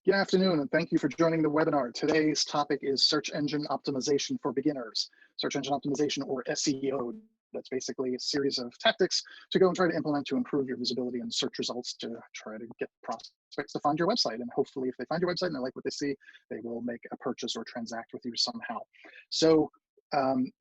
Good afternoon, and thank you for joining the webinar. Today's topic is search engine optimization for beginners. Search engine optimization, or SEO. That's basically a series of tactics to go and try to implement to improve your visibility and search results to try to get prospects to find your website. And hopefully, if they find your website and they like what they see, they will make a purchase or transact with you somehow. So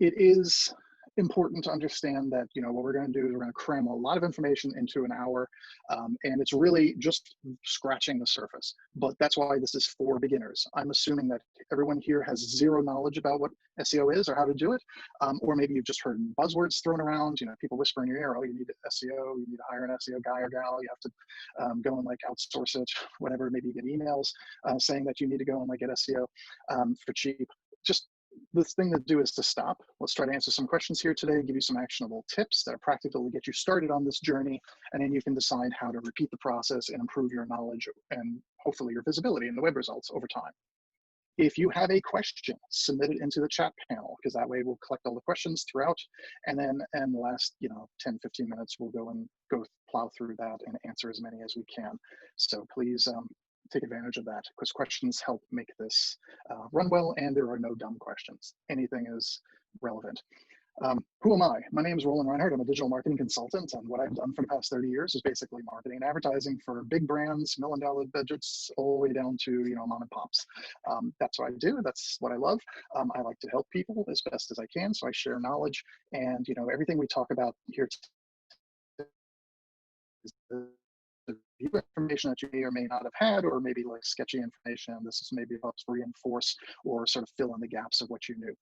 it is important to understand that, what we're going to do is we're going to cram a lot of information into an hour, and it's really just scratching the surface. But that's why this is for beginners. I'm assuming that everyone here has zero knowledge about what SEO is or how to do it, or maybe you've just heard buzzwords thrown around. People whisper in your ear, "Oh, you need SEO. You need to hire an SEO guy or gal. You have to go and like outsource it, whatever." Maybe you get emails saying that you need to go and like get SEO for cheap. Just the thing to do is to stop. Let's try to answer some questions here today, give you some actionable tips that are practical to get you started on this journey, and then you can decide how to repeat the process and improve your knowledge and hopefully your visibility in the web results over time. If you have a question, submit it into the chat panel, because that way we'll collect all the questions throughout, and then in the last 10, 15 minutes, we'll go plow through that and answer as many as we can. So please take advantage of that, because questions help make this run well, and there are no dumb questions. Anything is relevant. Who am I? My name is Roland Reinhardt. I'm a digital marketing consultant, and what I've done for the past 30 years is basically marketing and advertising for big brands, million-dollar budgets, all the way down to mom and pops. That's what I do. That's what I love. I like to help people as best as I can, so I share knowledge, and everything we talk about here is the information that you may or may not have had, or maybe like sketchy information. This is maybe helps reinforce or sort of fill in the gaps of what you knew.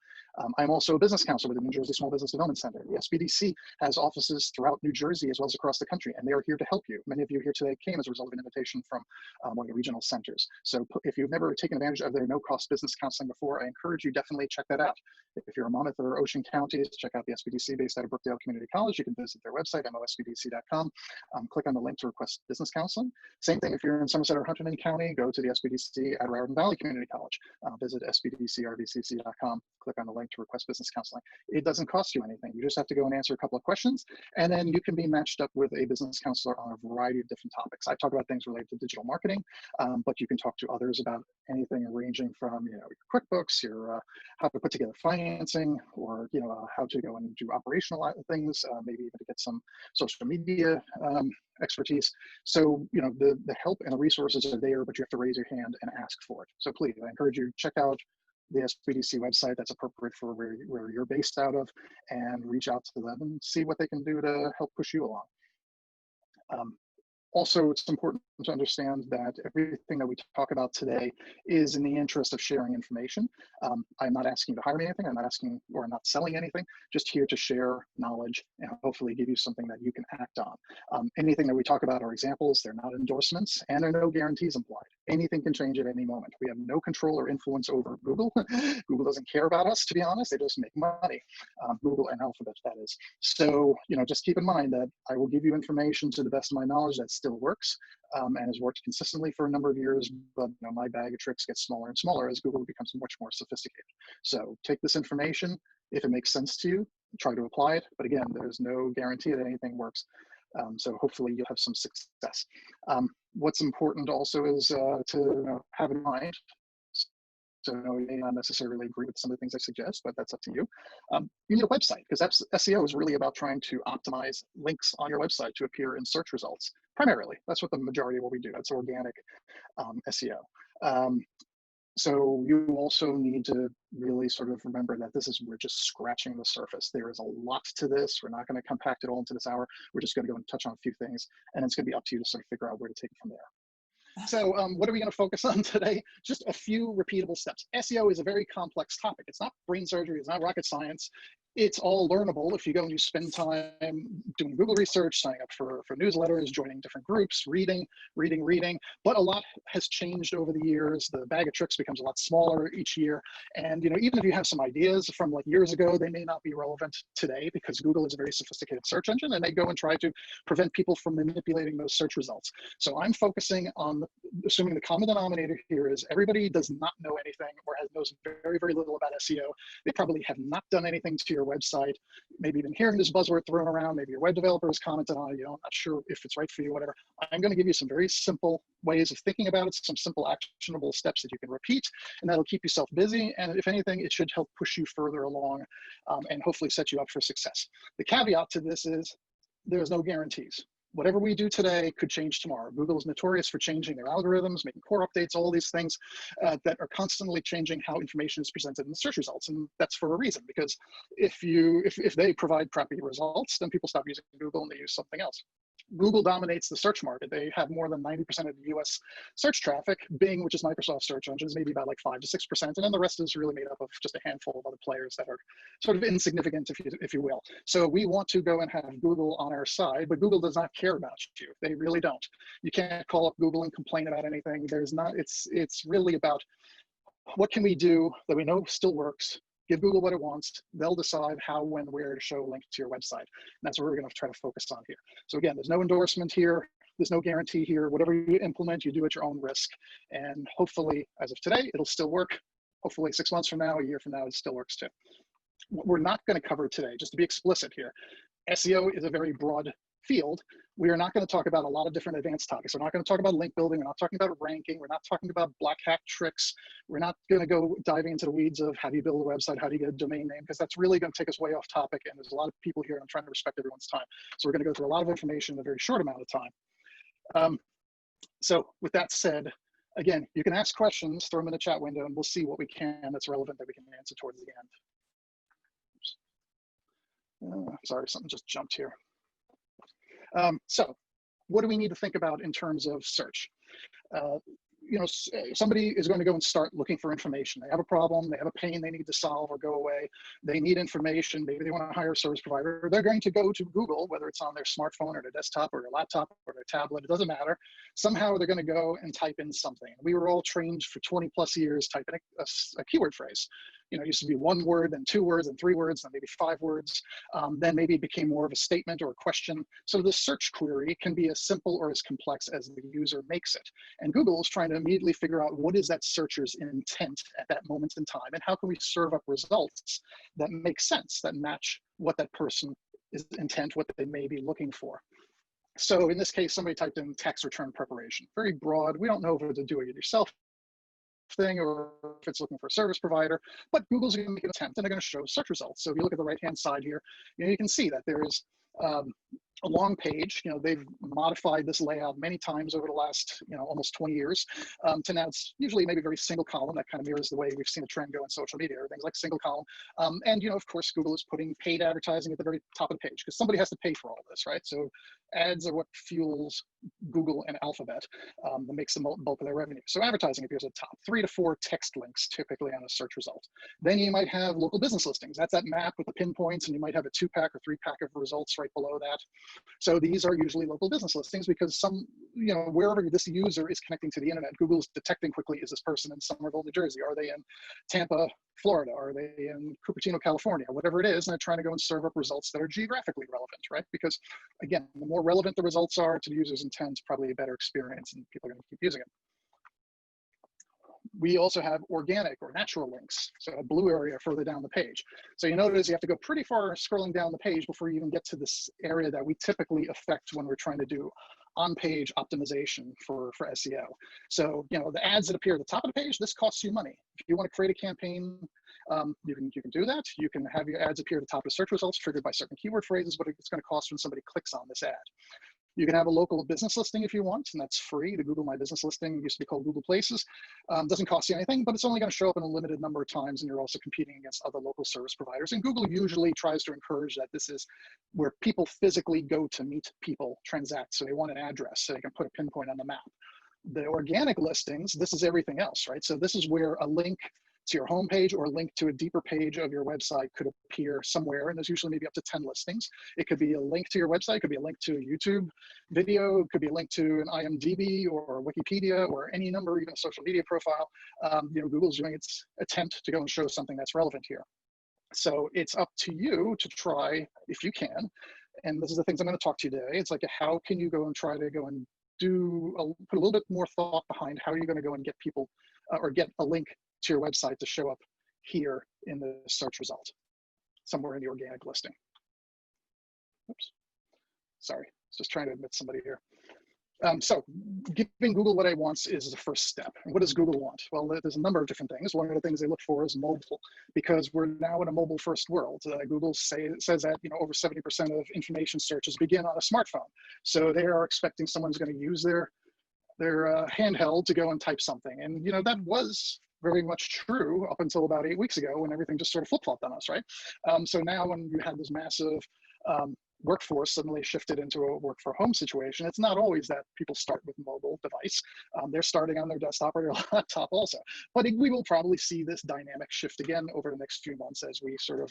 I'm also a business counselor with the New Jersey Small Business Development Center. The SBDC has offices throughout New Jersey as well as across the country, and they are here to help you. Many of you here today came as a result of an invitation from one of the regional centers. So if you've never taken advantage of their no-cost business counseling before, I encourage you definitely check that out. If you're in Monmouth or Ocean counties, check out the SBDC based out of Brookdale Community College. You can visit their website, mosbdc.com. Click on the link to request business counseling. Same thing if you're in Somerset or Huntington County, go to the SBDC at Raritan Valley Community College. Visit sbdcrvcc.com, click on the link to request business counseling. It doesn't cost you anything. You just have to go and answer a couple of questions, and then you can be matched up with a business counselor on a variety of different topics. I talk about things related to digital marketing, but you can talk to others about anything ranging from your QuickBooks, your how to put together financing, or how to go and do operational things, maybe even to get some social media expertise. So the help and the resources are there, but you have to raise your hand and ask for it. So please, I encourage you to check out the SBDC website that's appropriate for where you're based out of, and reach out to them and see what they can do to help push you along. Also, it's important to understand that everything that we talk about today is in the interest of sharing information. I'm not asking you to hire me anything. I'm not asking or not selling anything, just here to share knowledge and hopefully give you something that you can act on. Anything that we talk about are examples. They're not endorsements, and there are no guarantees implied. Anything can change at any moment. We have no control or influence over Google. Google doesn't care about us, to be honest. They just make money. Google and Alphabet, that is. So, just keep in mind that I will give you information to the best of my knowledge that still works, and has worked consistently for a number of years, but my bag of tricks gets smaller and smaller as Google becomes much more sophisticated. So take this information. If it makes sense to you, try to apply it. But again, there's no guarantee that anything works. So hopefully you'll have some success. What's important also is to have in mind, so you may not necessarily agree with some of the things I suggest, but that's up to you. You need a website, because SEO is really about trying to optimize links on your website to appear in search results. Primarily, that's what the majority of what we do. That's organic SEO. So you also need to really sort of remember that we're just scratching the surface. There is a lot to this. We're not going to compact it all into this hour. We're just going to go and touch on a few things, and it's going to be up to you to sort of figure out where to take it from there. So what are we going to focus on today? Just a few repeatable steps. SEO is a very complex topic. It's not brain surgery. It's not rocket science. It's all learnable if you go and you spend time doing Google research, signing up for newsletters, joining different groups, reading. But a lot has changed over the years. The bag of tricks becomes a lot smaller each year. And even if you have some ideas from like years ago, they may not be relevant today, because Google is a very sophisticated search engine, and they go and try to prevent people from manipulating those search results. So I'm focusing on assuming the common denominator here is everybody does not know anything or knows very, very little about SEO. They probably have not done anything to your your website, maybe even hearing this buzzword thrown around, maybe your web developer has commented on it, you know, not sure if it's right for you, whatever. I'm going to give you some very simple ways of thinking about it, some simple actionable steps that you can repeat, and that'll keep yourself busy. And if anything, it should help push you further along and hopefully set you up for success. The caveat to this is there's no guarantees. Whatever we do today could change tomorrow. Google is notorious for changing their algorithms, making core updates, all these things that are constantly changing how information is presented in the search results. And that's for a reason, because if they provide crappy results, then people stop using Google and they use something else. Google dominates the search market. They have more than 90% of the US search traffic. Bing, which is Microsoft's search engine, is maybe about like 5 to 6%. And then the rest is really made up of just a handful of other players that are sort of insignificant, if you will. So we want to go and have Google on our side, but Google does not care about you. They really don't. You can't call up Google and complain about anything. It's really about what can we do that we know still works. Give Google what it wants. They'll decide how, when, where to show a link to your website. And that's what we're going to try to focus on here. So again, there's no endorsement here. There's no guarantee here. Whatever you implement, you do at your own risk. And hopefully, as of today, it'll still work. Hopefully 6 months from now, a year from now, it still works too. What we're not going to cover today, just to be explicit here, SEO is a very broad field. We are not going to talk about a lot of different advanced topics. We're not going to talk about link building. We're not talking about ranking. We're not talking about black hat tricks. We're not going to go diving into the weeds of how do you build a website, how do you get a domain name, because that's really going to take us way off topic. And there's a lot of people here, and I'm trying to respect everyone's time. So we're going to go through a lot of information in a very short amount of time. So with that said, again, you can ask questions, throw them in the chat window, and we'll see what we can that's relevant that we can answer towards the end. Sorry, something just jumped here. So what do we need to think about in terms of search? You know, somebody is going to go and start looking for information. They have a problem, they have a pain they need to solve or go away. They need information, maybe they want to hire a service provider. They're going to go to Google, whether it's on their smartphone or their desktop or their laptop or their tablet, it doesn't matter. Somehow they're going to go and type in something. We were all trained for 20 plus years typing a keyword phrase. You know, it used to be 1 word, then 2 words, then 3 words, then maybe 5 words. Then maybe it became more of a statement or a question. So the search query can be as simple or as complex as the user makes it. And Google is trying to immediately figure out what is that searcher's intent at that moment in time, and how can we serve up results that make sense, that match what that person is intent, what they may be looking for. So in this case, somebody typed in tax return preparation. Very broad. We don't know if it's a do-it-yourself thing or if it's looking for a service provider, but Google's going to make an attempt and they're going to show search results. So if you look at the right-hand side here, you can see that there is a long page. You know, they've modified this layout many times over the last, almost 20 years to now it's usually maybe very single column. That kind of mirrors the way we've seen a trend go in social media. Everything's like single column. And, of course, Google is putting paid advertising at the very top of the page because somebody has to pay for all this, right? So ads are what fuels Google and Alphabet that makes the bulk of their revenue. So advertising appears at the top, 3 to 4 text links typically on a search result. Then you might have local business listings. That's that map with the pinpoints, and you might have a 2-pack or 3-pack of results right below that. So these are usually local business listings because wherever this user is connecting to the internet, Google's detecting quickly, is this person in Somerville, New Jersey? Are they in Tampa, Florida? Are they in Cupertino, California? Whatever it is, and they're trying to go and serve up results that are geographically relevant, right? Because again, the more relevant the results are to the user's intent, probably a better experience, and people are going to keep using it. We also have organic or natural links, so a blue area further down the page. So you notice you have to go pretty far scrolling down the page before you even get to this area that we typically affect when we're trying to do on-page optimization for SEO. So, the ads that appear at the top of the page, this costs you money. If you want to create a campaign, you can do that. You can have your ads appear at the top of search results triggered by certain keyword phrases, but it's going to cost when somebody clicks on this ad. You can have a local business listing if you want, and that's free. The Google My Business listing used to be called Google Places. Doesn't cost you anything, but it's only going to show up in a limited number of times, and you're also competing against other local service providers. And Google usually tries to encourage that this is where people physically go to meet people, transact. So they want an address so they can put a pinpoint on the map. The organic listings, this is everything else, right? So this is where a link to your homepage or a link to a deeper page of your website could appear somewhere, and there's usually maybe up to 10 listings. It could be a link to your website, it could be a link to a YouTube video, it could be a link to an IMDb or Wikipedia or any number, even a social media profile. Google's doing its attempt to go and show something that's relevant here. So it's up to you to try, if you can, and this is the things I'm going to talk to you today. It's like, how can you go and try to go and put a little bit more thought behind how you're going to go and get people or get a link to your website to show up here in the search result. somewhere in the organic listing. Oops, sorry, just trying to admit somebody here. So giving Google what it wants is the first step. And what does Google want? Well, there's a number of different things. One of the things they look for is mobile, because we're now in a mobile first world. Google says that over 70% of information searches begin on a smartphone. So they are expecting someone's going to use their handheld to go and type something. And that was very much true up until about 8 weeks ago, when everything just sort of flip-flopped on us, right? So now when you have this massive workforce suddenly shifted into a work from home situation, it's not always that people start with a mobile device. They're starting on their desktop or their laptop also. But we will probably see this dynamic shift again over the next few months as we sort of,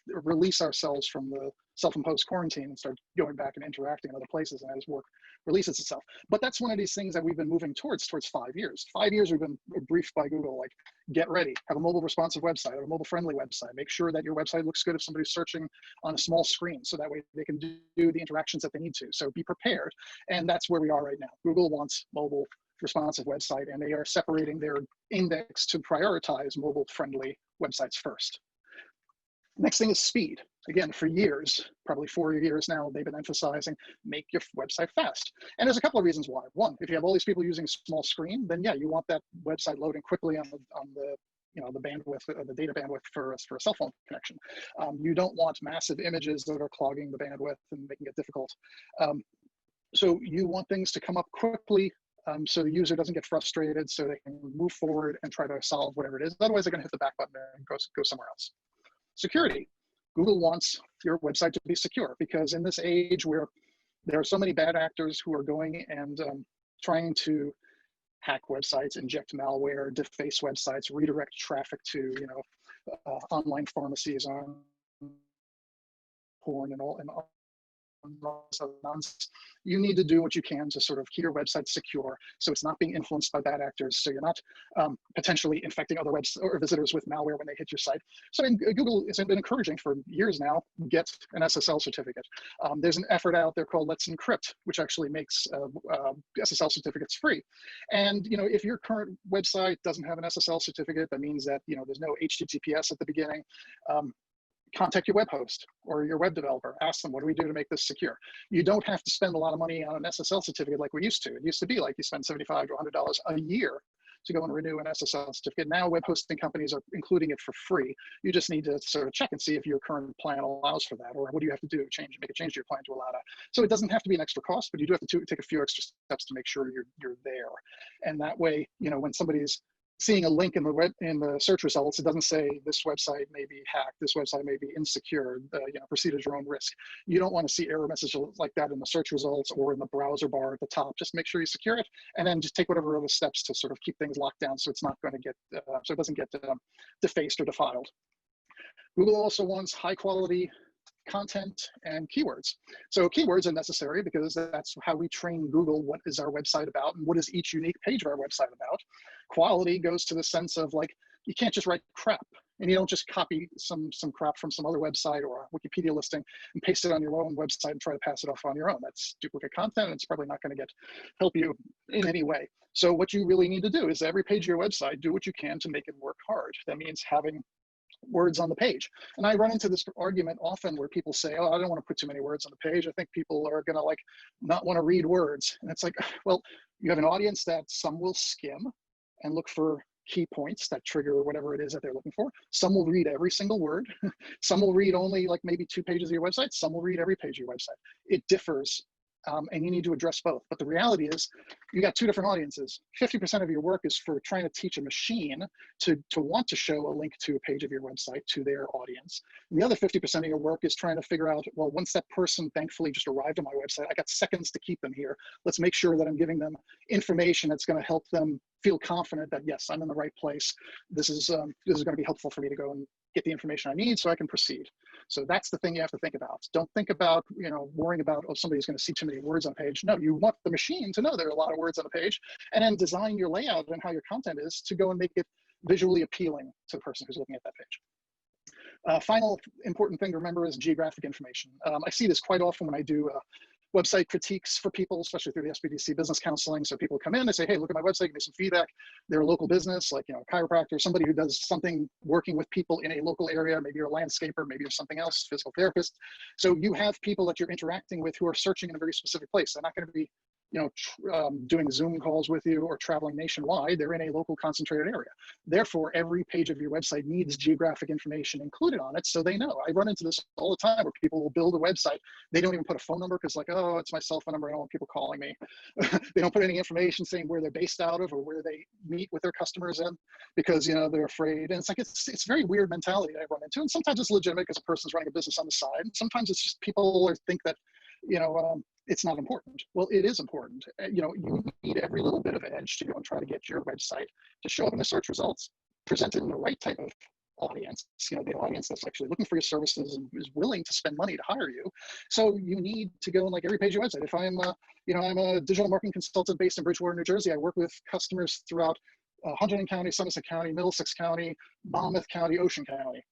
release ourselves from the self-imposed quarantine and start going back and interacting in other places, and as work releases itself. But that's one of these things that we've been moving towards 5 years. 5 years we've been briefed by Google, like, get ready, have a mobile responsive website, have a mobile friendly website, make sure that your website looks good if somebody's searching on a small screen, so that way they can do the interactions that they need to. So be prepared. And that's where we are right now. Google wants mobile responsive website, and they are separating their index to prioritize mobile friendly websites first. Next thing is speed. Again, for years, probably 4 years now, they've been emphasizing make your website fast. And there's a couple of reasons why. One, if you have all these people using a small screen, then yeah, you want that website loading quickly on the the bandwidth, the data bandwidth for a cell phone connection. You don't want massive images that are clogging the bandwidth and making it difficult. So you want things to come up quickly, so the user doesn't get frustrated, so they can move forward and try to solve whatever it is. Otherwise, they're going to hit the back button and go somewhere else. Security. Google wants your website to be secure, because in this age where there are so many bad actors who are going and trying to hack websites, inject malware, deface websites, redirect traffic to online pharmacies, on porn, and all nonsense. You need to do what you can to sort of keep your website secure, so it's not being influenced by bad actors, so you're not potentially infecting other websites or visitors with malware when they hit your site. So Google has been encouraging for years now, get an SSL certificate. There's an effort out there called Let's Encrypt, which actually makes SSL certificates free. And if your current website doesn't have an SSL certificate, that means that there's no HTTPS at the beginning. Contact your web host or your web developer. Ask them, what do we do to make this secure? You don't have to spend a lot of money on an SSL certificate like we used to. It used to be like you spend $75 to $100 a year to go and renew an SSL certificate. Now web hosting companies are including it for free. You just need to sort of check and see if your current plan allows for that, or what do you have to do, make a change to your plan to allow that. So it doesn't have to be an extra cost, but you do have to take a few extra steps to make sure you're there. And that way, when somebody's seeing a link in the search results, it doesn't say this website may be hacked, this website may be insecure, proceed at your own risk. You don't want to see error messages like that in the search results or in the browser bar at the top. Just make sure you secure it, and then just take whatever other steps to sort of keep things locked down, so it's not going to get so it doesn't get defaced or defiled. Google also wants high quality content and keywords. So keywords are necessary because that's how we train Google what is our website about and what is each unique page of our website about. Quality goes to the sense of, like, you can't just write crap, and you don't just copy some crap from some other website or a Wikipedia listing and paste it on your own website and try to pass it off on your own. That's duplicate content, and it's probably not going to help you in any way. So what you really need to do is every page of your website, do what you can to make it work hard. That means having words on the page. And I run into this argument often where people say, oh, I don't want to put too many words on the page. I think people are going to not want to read words. And it's like, well, you have an audience that some will skim and look for key points that trigger whatever it is that they're looking for. Some will read every single word. Some will read only maybe 2 pages of your website. Some will read every page of your website. It differs. And you need to address both. But the reality is, you got 2 different audiences. 50% of your work is for trying to teach a machine to want to show a link to a page of your website to their audience. And the other 50% of your work is trying to figure out, well, once that person thankfully just arrived on my website, I got seconds to keep them here. Let's make sure that I'm giving them information that's going to help them feel confident that, yes, I'm in the right place. This is going to be helpful for me to go and get the information I need so I can proceed. So that's the thing you have to think about. Don't think about, worrying about, oh, somebody's going to see too many words on a page. No, you want the machine to know there are a lot of words on a page, and then design your layout and how your content is to go and make it visually appealing to the person who's looking at that page. Final important thing to remember is geographic information. I see this quite often when I do website critiques for people, especially through the SBDC business counseling. So people come in, they say, hey, look at my website, give me some feedback. They're a local business, like, a chiropractor, somebody who does something working with people in a local area. Maybe you're a landscaper, maybe you're something else, physical therapist. So you have people that you're interacting with who are searching in a very specific place. They're not going to be doing Zoom calls with you or traveling nationwide. They're in a local concentrated area. Therefore, every page of your website needs geographic information included on it, so they know. I run into this all the time where people will build a website. They don't even put a phone number because, like, oh, it's my cell phone number. I don't want people calling me. They don't put any information saying where they're based out of or where they meet with their customers in, because they're afraid. And it's like it's very weird mentality I run into. And sometimes it's legitimate because a person's running a business on the side. And sometimes it's just people think that it's not important. Well, it is important. You need every little bit of edge to go and try to get your website to show up in the search results, presented in the right type of audience, the audience that's actually looking for your services and is willing to spend money to hire you. So you need to go on like every page of your website. If I'm a digital marketing consultant based in Bridgewater, New Jersey, I work with customers throughout Hunterdon County, Somerset County, Middlesex County, Monmouth County, Ocean County,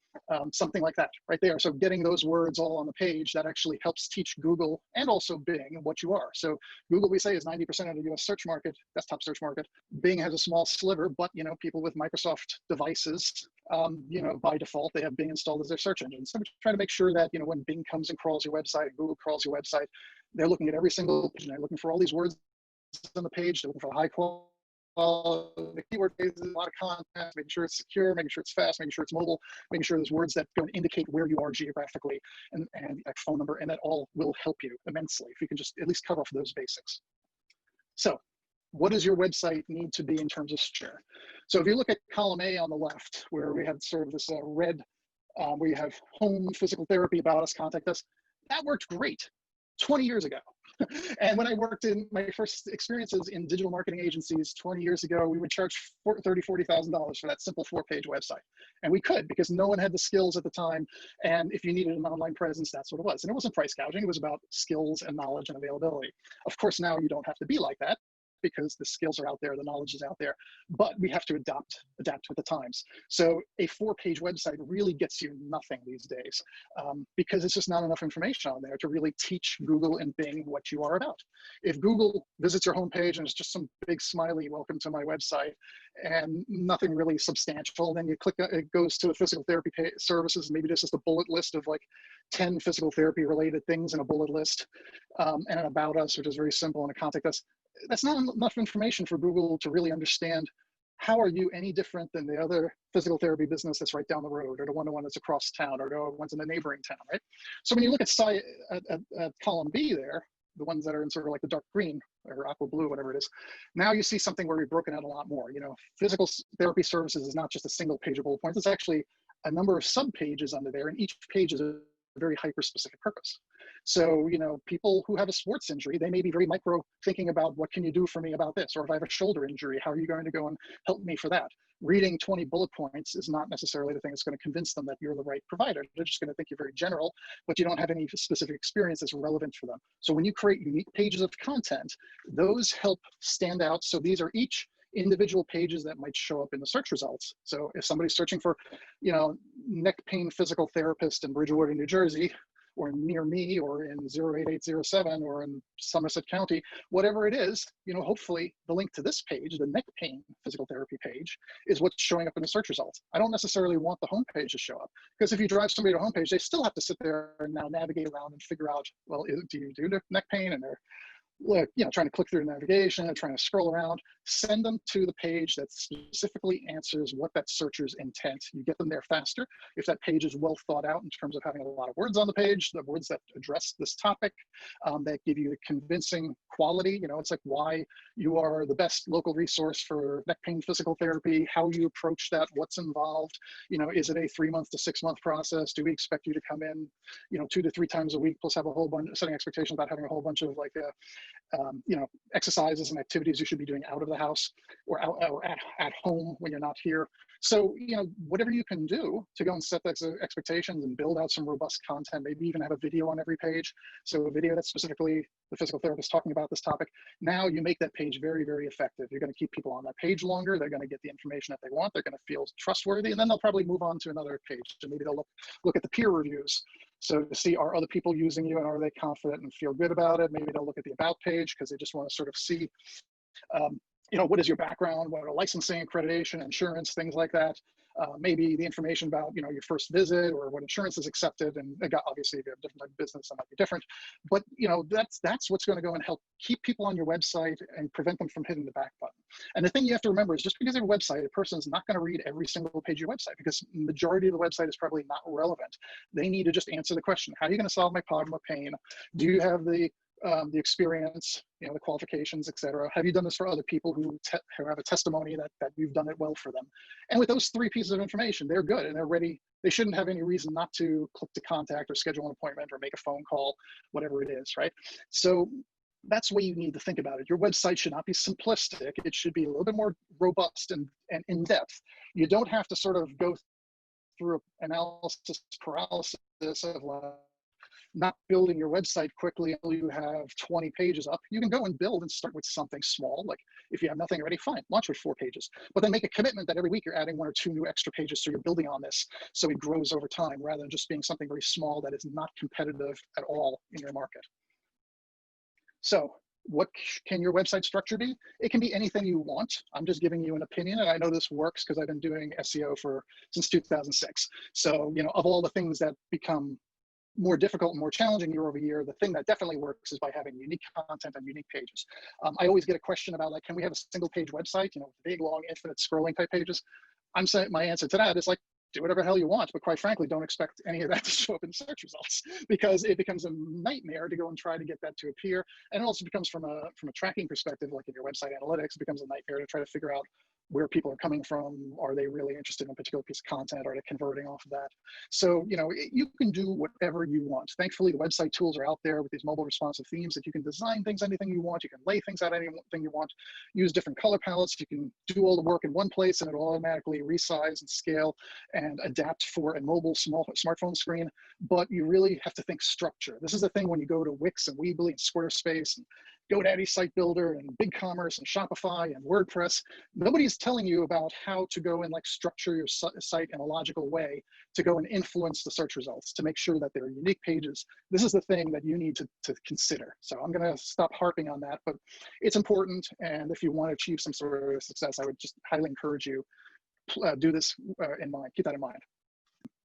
something like that right there. So getting those words all on the page, that actually helps teach Google and also Bing what you are. So Google, we say, is 90% of the US search market, desktop search market. Bing has a small sliver, but people with Microsoft devices, by default, they have Bing installed as their search engine. So we're trying to make sure that, when Bing comes and crawls your website, and Google crawls your website, they're looking at every single page and they're looking for all these words on the page. They're looking for high quality. The keyword phases, a lot of content, making sure it's secure, making sure it's fast, making sure it's mobile, making sure there's words that go and indicate where you are geographically, and a phone number, and that all will help you immensely if you can just at least cover off those basics. So what does your website need to be in terms of structure? So if you look at column A on the left, where we have sort of this red, where you have home, physical therapy, about us, contact us, that worked great 20 years ago. And when I worked in my first experiences in digital marketing agencies 20 years ago, we would charge $30,000, $40,000 for that simple 4-page website. And we could, because no one had the skills at the time. And if you needed an online presence, that's what it was. And it wasn't price gouging. It was about skills and knowledge and availability. Of course, now you don't have to be like that, because the skills are out there, the knowledge is out there, but we have to adapt with the times. So a 4-page website really gets you nothing these days, because it's just not enough information on there to really teach Google and Bing what you are about. If Google visits your homepage and it's just some big smiley welcome to my website and nothing really substantial, then you click, it goes to the physical therapy services, maybe this is the bullet list of like 10 physical therapy related things in a bullet list, and an about us, which is very simple, and a contact us. That's not enough information for Google to really understand how are you any different than the other physical therapy business that's right down the road, or the one that's across town, or the ones in the neighboring town, right? So when you look at column B there, the ones that are in sort of like the dark green or aqua blue, whatever it is, now you see something where we've broken out a lot more. Physical therapy services is not just a single page of bullet points. It's actually a number of sub pages under there, and each page is a very hyper-specific purpose. So, people who have a sports injury, they may be very micro thinking about what can you do for me about this? Or if I have a shoulder injury, how are you going to go and help me for that? Reading 20 bullet points is not necessarily the thing that's going to convince them that you're the right provider. They're just going to think you're very general, but you don't have any specific experience that's relevant for them. So when you create unique pages of content, those help stand out. So these are each individual pages that might show up in the search results. So if somebody's searching for, neck pain physical therapist in Bridgewater, New Jersey, or near me, or in 08807, or in Somerset County, whatever it is, hopefully the link to this page, the neck pain physical therapy page, is what's showing up in the search results. I don't necessarily want the homepage to show up, because if you drive somebody to a homepage, they still have to sit there and now navigate around and figure out, well, do you do neck pain? And they're trying to click through the navigation and trying to scroll around. Send them to the page that specifically answers what that searcher's intent. You get them there faster if that page is well thought out in terms of having a lot of words on the page, the words that address this topic, that give you convincing quality. It's like why you are the best local resource for neck pain physical therapy, how you approach that, what's involved. Is it a 3-month to 6-month process? Do we expect you to come in, 2 to 3 times a week, plus have a whole bunch, setting expectations about having a whole bunch of like exercises and activities you should be doing out of the house or at home when you're not here. So, whatever you can do to go and set those expectations and build out some robust content, maybe even have a video on every page. So a video that specifically the physical therapist talking about this topic. Now you make that page very, very effective. You're going to keep people on that page longer. They're going to get the information that they want. They're going to feel trustworthy, and then they'll probably move on to another page. And maybe they'll look at the peer reviews. So to see, are other people using you and are they confident and feel good about it? Maybe they'll look at the about page because they just want to sort of see, what is your background, what are licensing, accreditation, insurance, things like that. Maybe the information about, your first visit or what insurance is accepted. And obviously, if you have a different type of business, that might be different. But, that's what's going to go and help keep people on your website and prevent them from hitting the back button. And the thing you have to remember is just because you have a website, a person is not going to read every single page of your website because the majority of the website is probably not relevant. They need to just answer the question, how are you going to solve my problem or pain? Do you have the experience, the qualifications, et cetera? Have you done this for other people who have a testimony that you've done it well for them? And with those 3 pieces of information, they're good and they're ready. They shouldn't have any reason not to click to contact or schedule an appointment or make a phone call, whatever it is, right? So that's what you need to think about it. Your website should not be simplistic. It should be a little bit more robust and in-depth. You don't have to sort of go through analysis paralysis of not building your website quickly until you have 20 pages up. You can go and build and start with something small. Like if you have nothing already, fine, launch with 4 pages. But then make a commitment that every week you're adding 1 or 2 new extra pages so you're building on this so it grows over time rather than just being something very small that is not competitive at all in your market. So what can your website structure be? It can be anything you want. I'm just giving you an opinion, and I know this works because I've been doing SEO since 2006. So, of all the things that become more difficult and more challenging year over year, the thing that definitely works is by having unique content and unique pages. I always get a question about can we have a single page website, big, long, infinite scrolling type pages? I'm saying my answer to that is do whatever the hell you want, but quite frankly, don't expect any of that to show up in search results because it becomes a nightmare to go and try to get that to appear. And it also becomes from a tracking perspective, like in your website analytics, it becomes a nightmare to try to figure out where people are coming from. Are they really interested in a particular piece of content? Are they converting off of that? So, you can do whatever you want. Thankfully, the website tools are out there with these mobile responsive themes that you can design things, anything you want. You can lay things out anything you want, use different color palettes. You can do all the work in one place and it'll automatically resize and scale and adapt for a mobile smartphone screen. But you really have to think structure. This is the thing when you go to Wix and Weebly and Squarespace and GoDaddy Site Builder and BigCommerce and Shopify and WordPress. Nobody's telling you about how to go and structure your site in a logical way to go and influence the search results to make sure that they're unique pages. This is the thing that you need to consider. So I'm going to stop harping on that, but it's important. And if you want to achieve some sort of success, I would just highly encourage you do this in mind. Keep that in mind.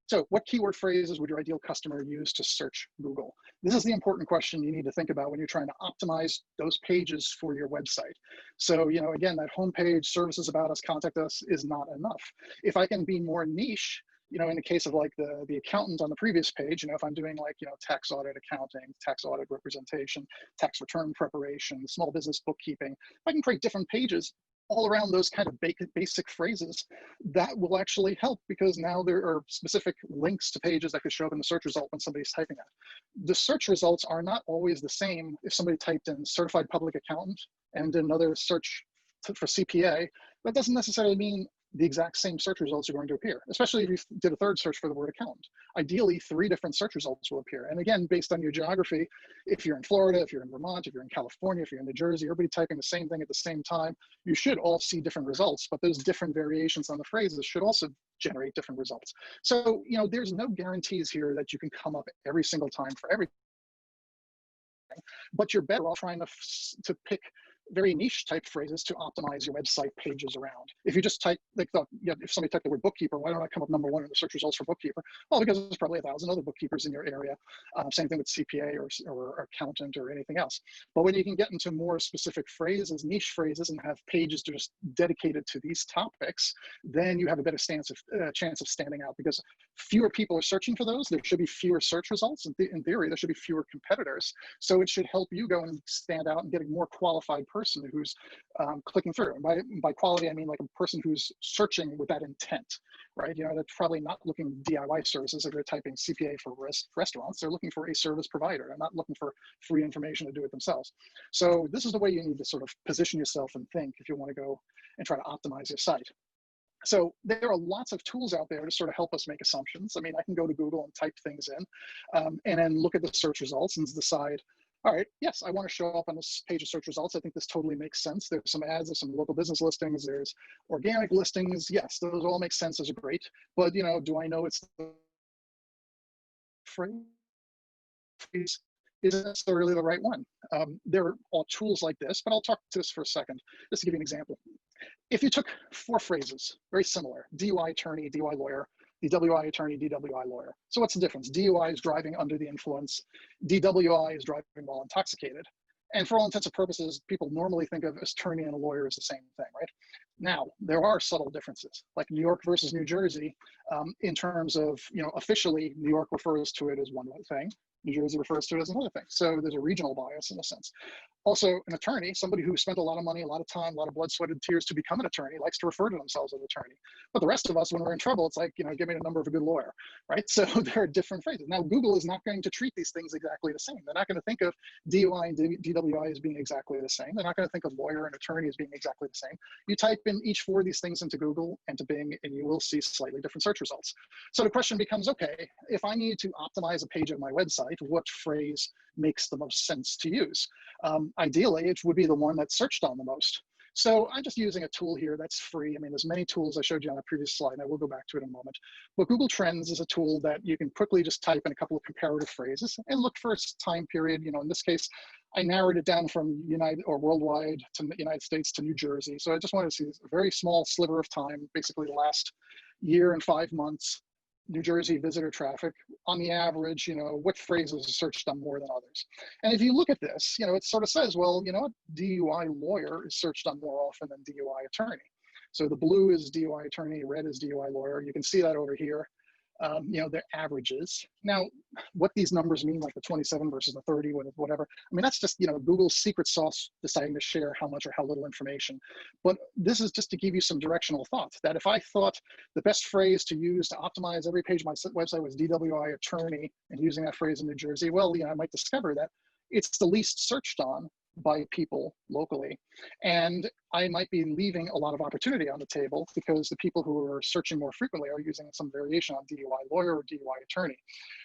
So what keyword phrases would your ideal customer use to search Google? This is the important question you need to think about when you're trying to optimize those pages for your website. So, again, that homepage, services about us, contact us is not enough. If I can be more niche, in the case of the accountant on the previous page, if I'm doing tax audit accounting, tax audit representation, tax return preparation, small business bookkeeping, if I can create different pages all around those kind of basic phrases, that will actually help because now there are specific links to pages that could show up in the search result when somebody's typing that. The search results are not always the same if somebody typed in certified public accountant and another search for CPA. That doesn't necessarily mean the exact same search results are going to appear, especially if you did a third search for the word accountant. Ideally, 3 different search results will appear. And again, based on your geography, if you're in Florida, if you're in Vermont, if you're in California, if you're in New Jersey, everybody typing the same thing at the same time, you should all see different results, but those different variations on the phrases should also generate different results. So, there's no guarantees here that you can come up every single time for everything, but you're better off trying to pick very niche type phrases to optimize your website pages around. If you just type, if somebody typed the word bookkeeper, why don't I come up number 1 in the search results for bookkeeper? Well, because there's probably 1,000 other bookkeepers in your area. Same thing with CPA or accountant or anything else. But when you can get into more specific phrases, niche phrases, and have pages just dedicated to these topics, then you have a better chance of standing out because fewer people are searching for those. There should be fewer search results. In theory, there should be fewer competitors. So it should help you go and stand out and get a more qualified person who's clicking through. And by quality, I mean a person who's searching with that intent, right? They're probably not looking DIY services if they're typing CPA for restaurants. They're looking for a service provider and not looking for free information to do it themselves. So this is the way you need to sort of position yourself and think if you want to go and try to optimize your site. So there are lots of tools out there to sort of help us make assumptions. I mean, I can go to Google and type things in and then look at the search results and decide, all right, yes, I want to show up on this page of search results. I think this totally makes sense. There's some ads, there's some local business listings, there's organic listings. Yes, those all make sense. Those are great. But, do I know it's the phrase isn't necessarily the right one? There are all tools like this, but I'll talk to this for a second, just to give you an example. If you took 4 phrases, very similar: DUI attorney, DUI lawyer, DWI attorney, DWI lawyer. So what's the difference? DUI is driving under the influence. DWI is driving while intoxicated. And for all intents and purposes, people normally think of attorney and a lawyer as the same thing, right? Now, there are subtle differences, like New York versus New Jersey, in terms of, officially, New York refers to it as one thing, New Jersey refers to it as another thing. So there's a regional bias in a sense. Also, an attorney, somebody who spent a lot of money, a lot of time, a lot of blood, sweat, and tears to become an attorney, likes to refer to themselves as attorney. But the rest of us, when we're in trouble, it's like, give me the number of a good lawyer, right? So there are different phrases. Now, Google is not going to treat these things exactly the same. They're not going to think of DUI and DWI as being exactly the same. They're not going to think of lawyer and attorney as being exactly the same. You type in each 4 of these things into Google and to Bing, and you will see slightly different search results. So the question becomes, okay, if I need to optimize a page of my website, what phrase makes the most sense to use? Ideally, it would be the one that's searched on the most. So I'm just using a tool here that's free. I mean, there's many tools I showed you on a previous slide, and I will go back to it in a moment. But Google Trends is a tool that you can quickly just type in a couple of comparative phrases and look for a time period. In this case, I narrowed it down from United or worldwide to the United States to New Jersey. So I just wanted to see a very small sliver of time, basically the last year and 5 months, New Jersey visitor traffic. On the average, what phrases are searched on more than others. And if you look at this, it sort of says, well, what, DUI lawyer is searched on more often than DUI attorney. So the blue is DUI attorney, red is DUI lawyer. You can see that over here. Their averages. Now, what these numbers mean, like the 27 versus the 30, whatever, I mean, that's just, Google's secret sauce deciding to share how much or how little information. But this is just to give you some directional thoughts, that if I thought the best phrase to use to optimize every page of my website was DWI attorney, and using that phrase in New Jersey, well, I might discover that it's the least searched on by people locally. And I might be leaving a lot of opportunity on the table because the people who are searching more frequently are using some variation on DUI lawyer or DUI attorney.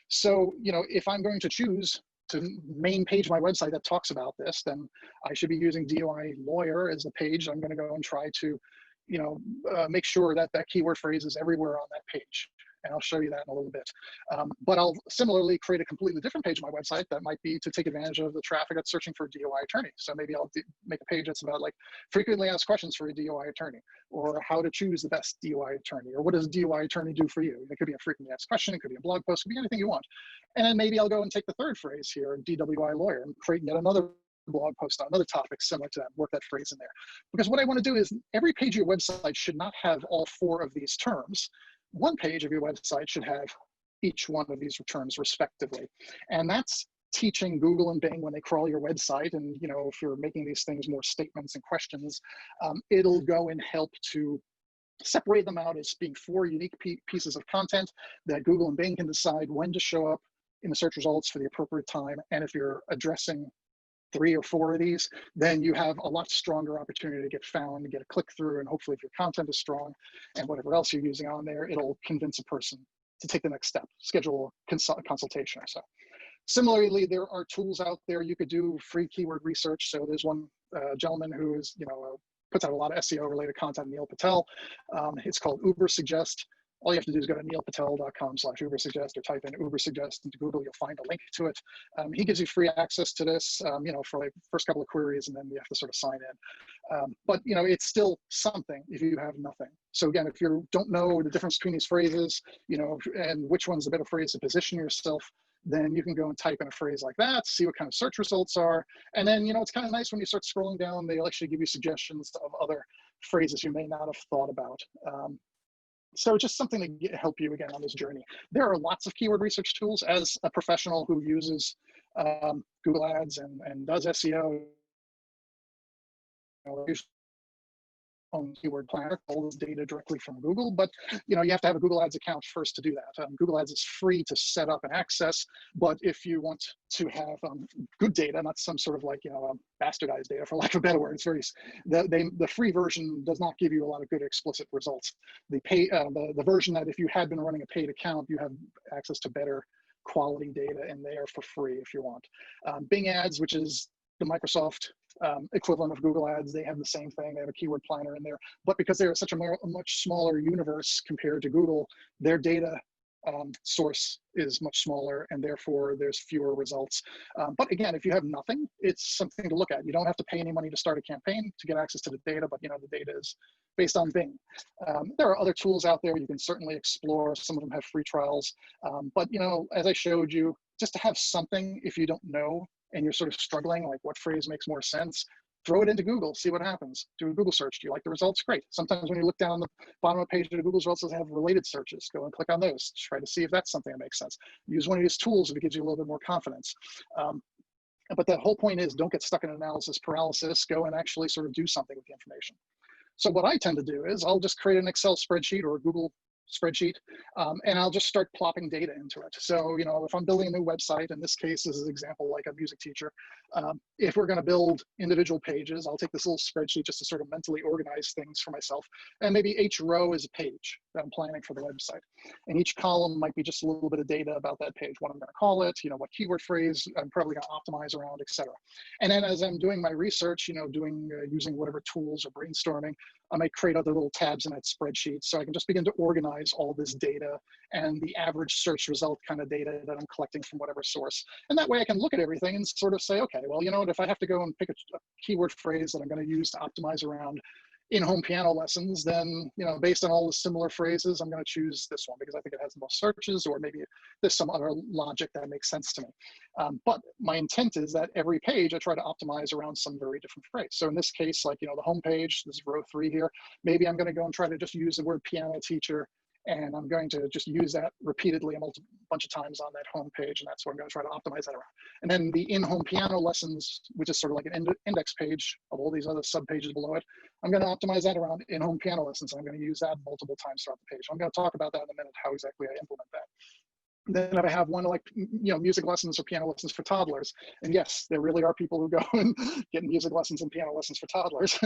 So, if I'm going to choose to main page my website that talks about this, then I should be using DUI lawyer as the page. I'm going to go and try to, make sure that that keyword phrase is everywhere on that page. And I'll show you that in a little bit. But I'll similarly create a completely different page on my website that might be to take advantage of the traffic that's searching for a DUI attorney. So maybe I'll make a page that's about like frequently asked questions for a DUI attorney, or how to choose the best DUI attorney, or what does a DUI attorney do for you? It could be a frequently asked question, it could be a blog post, it could be anything you want. And then maybe I'll go and take the third phrase here, DWI lawyer, and create yet another blog post on another topic similar to that, work that phrase in there. Because what I want to do is every page of your website should not have all 4 of these terms. One page of your website should have each one of these terms respectively. And that's teaching Google and Bing when they crawl your website. And, if you're making these things more statements and questions, it'll go and help to separate them out as being 4 unique pieces of content that Google and Bing can decide when to show up in the search results for the appropriate time. And if you're addressing 3 or 4 of these, then you have a lot stronger opportunity to get found, to get a click through, and hopefully if your content is strong and whatever else you're using on there, it'll convince a person to take the next step, schedule a consultation or so. Similarly, there are tools out there. You could do free keyword research. So there's one gentleman who is, puts out a lot of SEO related content, Neil Patel. It's called Uber Suggest. All you have to do is go to neilpatel.com/ubersuggest or type in ubersuggest into Google. You'll find a link to it. He gives you free access to this, for like first couple of queries, and then you have to sort of sign in. But it's still something if you have nothing. So again, if you don't know the difference between these phrases, and which one's the better phrase to position yourself, then you can go and type in a phrase like that, see what kind of search results are. And then, it's kind of nice when you start scrolling down, they'll actually give you suggestions of other phrases you may not have thought about. So just something to help you again on this journey. There are lots of keyword research tools. As a professional who uses Google Ads and does SEO, own keyword planner, all this data directly from Google, but you have to have a Google Ads account first to do that. Google Ads is free to set up and access, but if you want to have good data, not some sort of like bastardized data, for lack of a better word, it's the free version does not give you a lot of good explicit results. The version that if you had been running a paid account, you have access to better quality data in there for free if you want. Bing Ads, which is the Microsoft equivalent of Google Ads, they have the same thing. They have a keyword planner in there, but because they're such a much smaller universe compared to Google, their data source is much smaller, and therefore there's fewer results. But again, if you have nothing, it's something to look at. You don't have to pay any money to start a campaign to get access to the data, but you know, the data is based on Bing. There are other tools out there you can certainly explore. Some of them have free trials, but you know, as I showed you, just to have something if you don't know and you're sort of struggling, like what phrase makes more sense, throw it into Google, see what happens. Do a Google search. Do you like the results? Great. Sometimes when you look down on the bottom of the page of Google results, they have related searches. Go and click on those. Try to see if that's something that makes sense. Use one of these tools if it gives you a little bit more confidence. But the whole point is, don't get stuck in analysis paralysis. Go and actually sort of do something with the information. So what I tend to do is I'll just create an Excel spreadsheet or a Google spreadsheet, and I'll just start plopping data into it. So, you know, if I'm building a new website, in this case, this is an example like a music teacher, if we're going to build individual pages, I'll take this little spreadsheet just to sort of mentally organize things for myself. And maybe each row is a page that I'm planning for the website. And each column might be just a little bit of data about that page, what I'm going to call it, you know, what keyword phrase I'm probably going to optimize around, etc. And then as I'm doing my research, you know, using whatever tools or brainstorming, I might create other little tabs in that spreadsheet so I can just begin to organize all this data and the average search result kind of data that I'm collecting from whatever source. And that way I can look at everything and sort of say, okay, well, you know what, if I have to go and pick a keyword phrase that I'm going to use to optimize around in-home piano lessons, then, you know, based on all the similar phrases, I'm going to choose this one because I think it has the most searches, or maybe there's some other logic that makes sense to me. But my intent is that every page I try to optimize around some very different phrase. So in this case, like, you know, the home page, this is row 3 here, maybe I'm going to go and try to just use the word piano teacher, and I'm going to just use that repeatedly a bunch of times on that home page, and that's what I'm going to try to optimize that around. And then the in-home piano lessons, which is sort of like an index page of all these other sub-pages below it, I'm going to optimize that around in-home piano lessons. I'm going to use that multiple times throughout the page. I'm going to talk about that in a minute, how exactly I implement that. Then if I have one like, you know, music lessons or piano lessons for toddlers, and yes, there really are people who go and get music lessons and piano lessons for toddlers,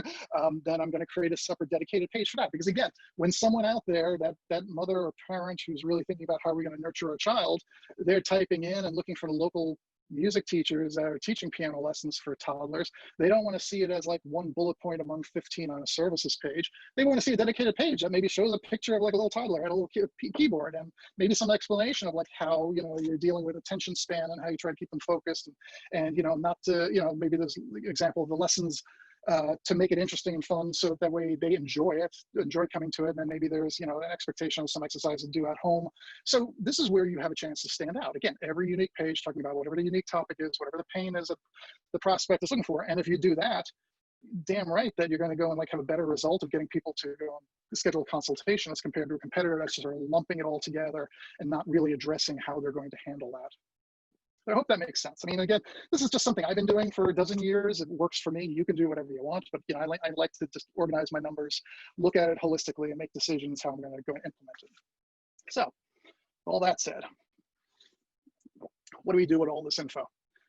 then I'm going to create a separate dedicated page for that. Because again, when someone out there, that mother or parent who's really thinking about how we're going to nurture a child, they're typing in and looking for the local music teachers that are teaching piano lessons for toddlers. They don't want to see it as like one bullet point among 15 on a services page. They want to see a dedicated page that maybe shows a picture of like a little toddler at a little keyboard, and maybe some explanation of like how, you know, you're dealing with attention span and how you try to keep them focused, and you know, not to, you know, maybe there's an example of the lessons to make it interesting and fun, so that way they enjoy coming to it. And then maybe there's, you know, an expectation of some exercise to do at home. So this is where you have a chance to stand out. Again, every unique page talking about whatever the unique topic is, whatever the pain is that the prospect is looking for. And if you do that, damn right that you're going to go and like have a better result of getting people to go and schedule a consultation as compared to a competitor that's sort of lumping it all together and not really addressing how they're going to handle that. I hope that makes sense. I mean, again, this is just something I've been doing for a dozen years. It works for me. You can do whatever you want, but you know, I like to just organize my numbers, look at it holistically, and make decisions how I'm going to go and implement it. So, all that said, what do we do with all this info?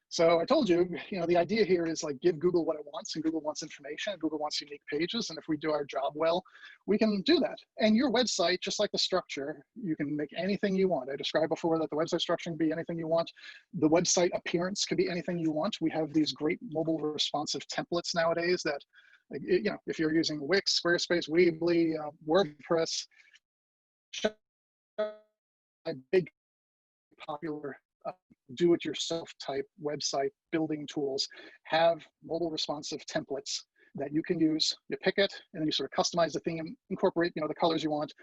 So I told you, you know, the idea here is like give Google what it wants, and Google wants information, and Google wants unique pages. And if we do our job well, we can do that. And your website, just like the structure, you can make anything you want. I described before that the website structure can be anything you want. The website appearance could be anything you want. We have these great mobile responsive templates nowadays that, you know, if you're using Wix, Squarespace, Weebly, WordPress, big popular do-it-yourself type website building tools have mobile responsive templates that you can use. You pick it, and then you sort of customize the theme, incorporate, you know, the colors you want,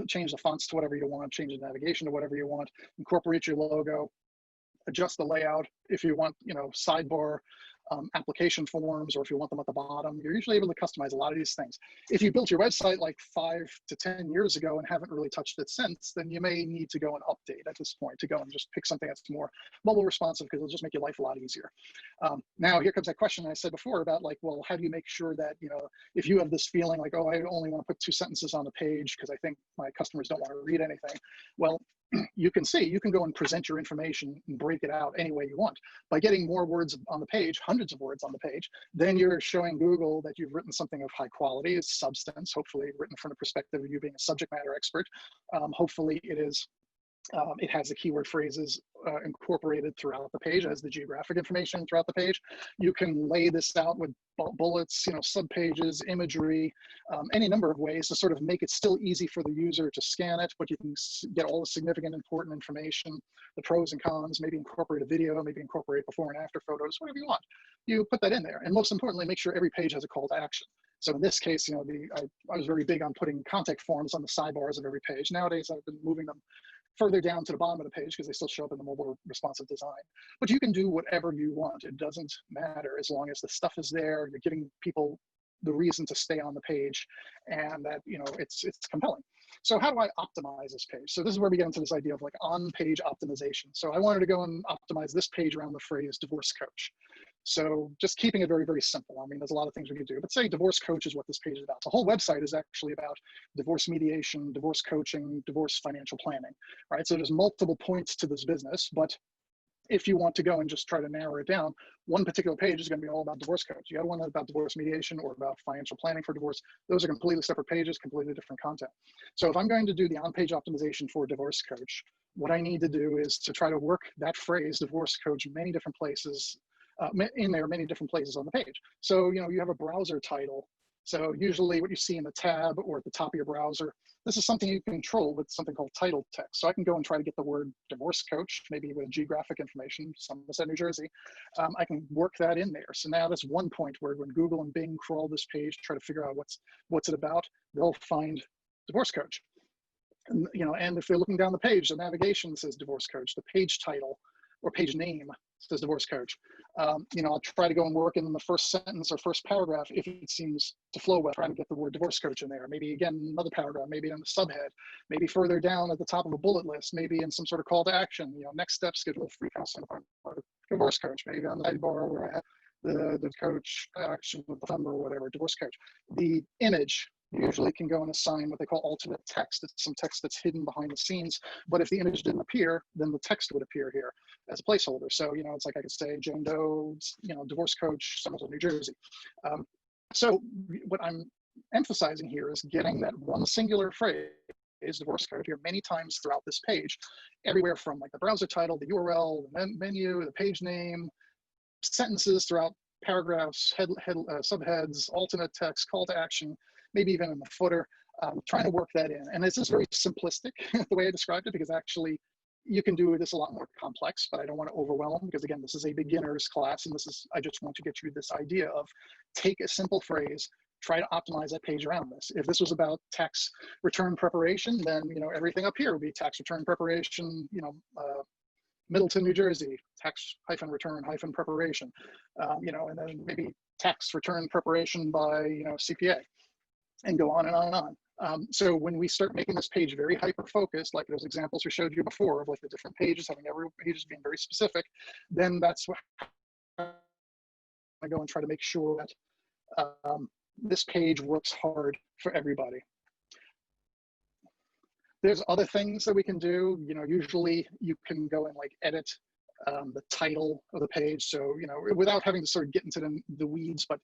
change the fonts to whatever you want, change the navigation to whatever you want, incorporate your logo, adjust the layout if you want, you know, sidebar application forms, or if you want them at the bottom. You're usually able to customize a lot of these things. If you built your website like 5 to 10 years ago and haven't really touched it since, then you may need to go and update at this point to go and just pick something that's more mobile responsive, because it'll just make your life a lot easier. Now here comes that question I said before about like, well, how do you make sure that, you know, if you have this feeling like, oh, I only want to put 2 sentences on the page because I think my customers don't want to read anything. Well, you can go and present your information and break it out any way you want. By getting more words on the page, hundreds of words on the page, then you're showing Google that you've written something of high quality, it's substance, hopefully written from the perspective of you being a subject matter expert. Hopefully it is It has the keyword phrases incorporated throughout the page as the geographic information throughout the page. You can lay this out with bullets, subpages, imagery, any number of ways to sort of make it still easy for the user to scan it, but you can get all the significant, important information, the pros and cons, maybe incorporate a video, maybe incorporate before and after photos, whatever you want. You put that in there. And most importantly, make sure every page has a call to action. So in this case, I was very big on putting contact forms on the sidebars of every page. Nowadays, I've been moving them further down to the bottom of the page because they still show up in the mobile responsive design. But you can do whatever you want. It doesn't matter as long as the stuff is there, you're giving people the reason to stay on the page, and that it's compelling. So how do I optimize this page? So this is where we get into this idea of like on-page optimization. So I wanted to go and optimize this page around the phrase divorce coach. So just keeping it very, very simple. I mean, there's a lot of things we could do, but say divorce coach is what this page is about. The whole website is actually about divorce mediation, divorce coaching, divorce financial planning, right? So there's multiple points to this business, but if you want to go and just try to narrow it down, one particular page is going to be all about divorce coach. You got one about divorce mediation or about financial planning for divorce. Those are completely separate pages, completely different content. So if I'm going to do the on-page optimization for divorce coach, what I need to do is to try to work that phrase divorce coach many different places in there, many different places on the page. So, you have a browser title. So usually what you see in the tab or at the top of your browser, this is something you control with something called title text. So I can go and try to get the word divorce coach, maybe with geographic information, Somerset, New Jersey. I can work that in there. So now that's one point where when Google and Bing crawl this page, try to figure out what's it about, they'll find divorce coach. And, and if they're looking down the page, the navigation says divorce coach, the page title or page name says divorce coach. I'll try to go and work in the first sentence or first paragraph if it seems to flow well, trying to get the word divorce coach in there. Maybe again, another paragraph, maybe in the subhead, maybe further down at the top of a bullet list, maybe in some sort of call to action, next step, schedule a free counseling or divorce coach, maybe on the sidebar where I have the coach action with the thumb or whatever, divorce coach. The image usually can go and assign what they call alternate text. It's some text that's hidden behind the scenes, but if the image didn't appear, then the text would appear here as a placeholder. So, it's like I could say Jane Doe, divorce coach, Somerset, New Jersey. So what I'm emphasizing here is getting that one singular phrase, divorce coach, here many times throughout this page, everywhere from like the browser title, the URL, the menu, the page name, sentences throughout paragraphs, subheads, alternate text, call to action, maybe even in the footer, trying to work that in. And this is very simplistic, the way I described it, because actually you can do this a lot more complex, but I don't want to overwhelm, because again, this is a beginner's class, and I just want to get you this idea of take a simple phrase, try to optimize that page around this. If this was about tax return preparation, then everything up here would be tax return preparation, Middleton, New Jersey, tax-return preparation, and then maybe tax return preparation by CPA, and go on and on and on. So when we start making this page very hyper-focused, like those examples we showed you before of like the different pages, having every page being very specific, then that's what I go and try to make sure that this page works hard for everybody. There's other things that we can do. Usually you can go and like edit the title of the page. So, without having to sort of get into the weeds, but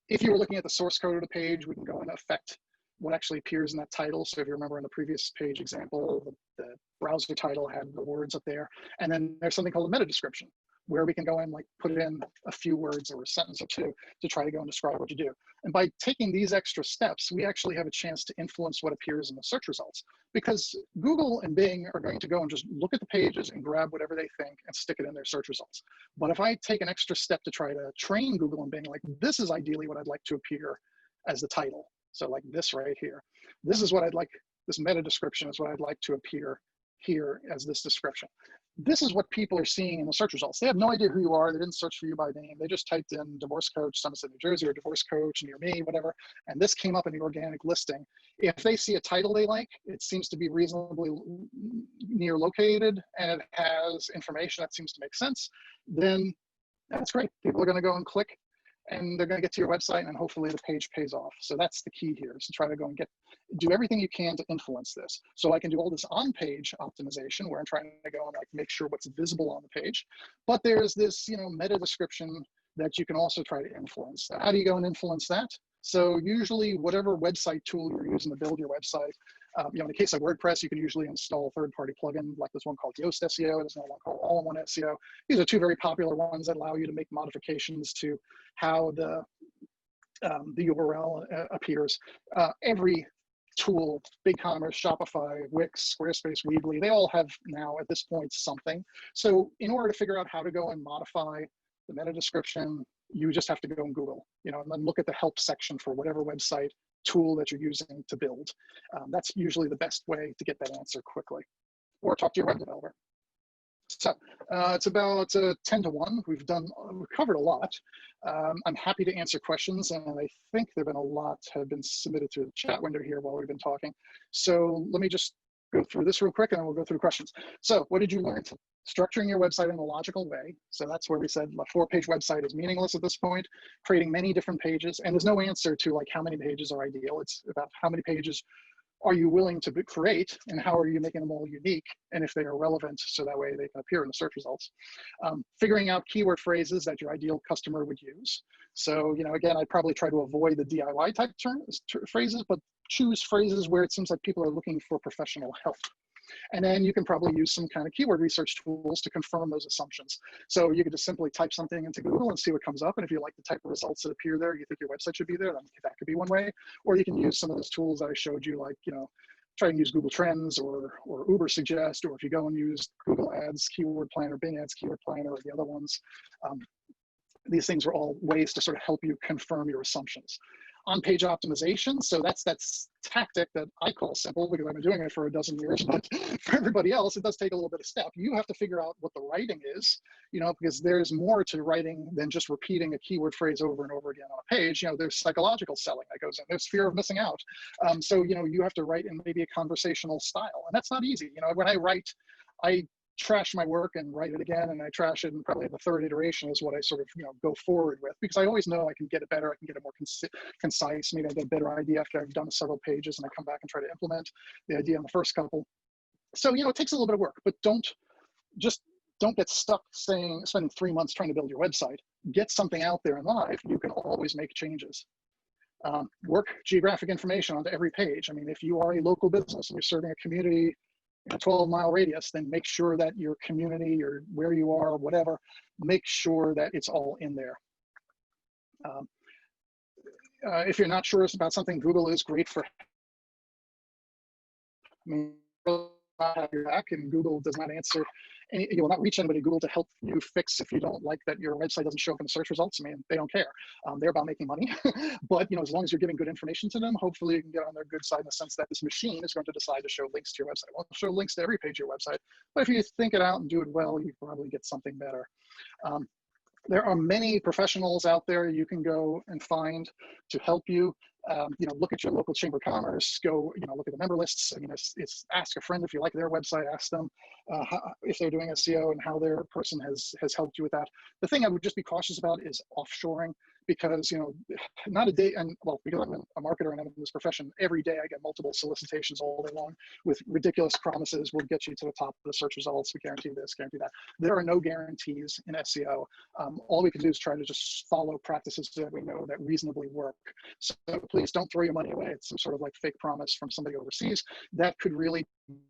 if you were looking at the source code of the page, we can go and affect what actually appears in that title. So if you remember in the previous page example, the browser title had the words up there. And then there's something called a meta description, where we can go and like put in a few words or a sentence or two to try to go and describe what you do. And by taking these extra steps, we actually have a chance to influence what appears in the search results, because Google and Bing are going to go and just look at the pages and grab whatever they think and stick it in their search results. But if I take an extra step to try to train Google and Bing, like this is ideally what I'd like to appear as the title. So like this right here, this is what I'd like, this meta description is what I'd like to appear here as this description. This is what people are seeing in the search results. They have no idea who you are. They didn't search for you by name. They just typed in divorce coach, Somerset, New Jersey, or divorce coach near me, whatever. And this came up in the organic listing. If they see a title they like, it seems to be reasonably near located, and it has information that seems to make sense, then that's great. People are going to go and click, and they're going to get to your website, and hopefully the page pays off. So that's the key here, is to try to go and do everything you can to influence this. So I can do all this on-page optimization where I'm trying to go and like make sure what's visible on the page. But there's this, meta description that you can also try to influence. How do you go and influence that? So usually whatever website tool you're using to build your website, In the case of WordPress, you can usually install a third-party plugin like this one called Yoast SEO. There's another one called All-in-One SEO. These are two very popular ones that allow you to make modifications to how the URL appears. Every tool, BigCommerce, Shopify, Wix, Squarespace, Weebly, they all have now at this point something. So in order to figure out how to go and modify the meta description, you just have to go and Google, and then look at the help section for whatever website tool that you're using to build. That's usually the best way to get that answer quickly, or talk to your web developer. So it's about 10 to 1. We've covered a lot. I'm happy to answer questions, and I think there've been a lot have been submitted through the chat window here while we've been talking. So let me just go through this real quick, and then we'll go through questions. So what did you learn? Structuring your website in a logical way. So that's where we said a 4-page website is meaningless at this point. Creating many different pages, and there's no answer to like how many pages are ideal. It's about how many pages are you willing to create, and how are you making them all unique, and if they are relevant, so that way they can appear in the search results. Figuring out keyword phrases that your ideal customer would use. So, again, I'd probably try to avoid the DIY type phrases, but choose phrases where it seems like people are looking for professional help. And then you can probably use some kind of keyword research tools to confirm those assumptions. So you could just simply type something into Google and see what comes up. And if you like the type of results that appear there, you think your website should be there, then that could be one way. Or you can use some of those tools that I showed you, like, try and use Google Trends or Uber Suggest, or if you go and use Google Ads Keyword Planner, Bing Ads Keyword Planner, or the other ones. These things are all ways to sort of help you confirm your assumptions. On-page optimization, so that's tactic that I call simple because I've been doing it for a dozen years, but for everybody else, it does take a little bit of step. You have to figure out what the writing is, because there's more to writing than just repeating a keyword phrase over and over again on a page. There's psychological selling that goes in, there's fear of missing out. So, you have to write in maybe a conversational style, and that's not easy. When I write, I trash my work and write it again, and I trash it, and probably the third iteration is what I sort of go forward with, because I always know I can get it better, I can get it more concise. Maybe I get a better idea after I've done several pages and I come back and try to implement the idea in the first couple. So it takes a little bit of work, but don't get stuck spending 3 months trying to build your website. Get something out there in live. You can always make changes. Work geographic information onto every page. I mean, if you are a local business and you're serving a community in a 12-mile radius, then make sure that your community or where you are, whatever, make sure that it's all in there. If you're not sure about something, Google is great for, have your back, and Google does not answer you will not reach anybody Google to help you fix if you don't like that your website doesn't show up in the search results. I mean, they don't care. They're about making money. But as long as you're giving good information to them, hopefully you can get on their good side in the sense that this machine is going to decide to show links to your website. It won't show links to every page of your website, but if you think it out and do it well, you probably get something better. There are many professionals out there you can go and find to help you. Look at your local chamber of commerce, go, look at the member lists. I mean, it's ask a friend if you like their website, ask them if they're doing SEO and how their person has helped you with that. The thing I would just be cautious about is offshoring, because, not a day, and well, because I'm a marketer and I'm in this profession, every day I get multiple solicitations all day long with ridiculous promises. We'll get you to the top of the search results. We guarantee this, guarantee that. There are no guarantees in SEO. All we can do is try to just follow practices that we know that reasonably work. So please don't throw your money away. It's some sort of like fake promise from somebody overseas that could really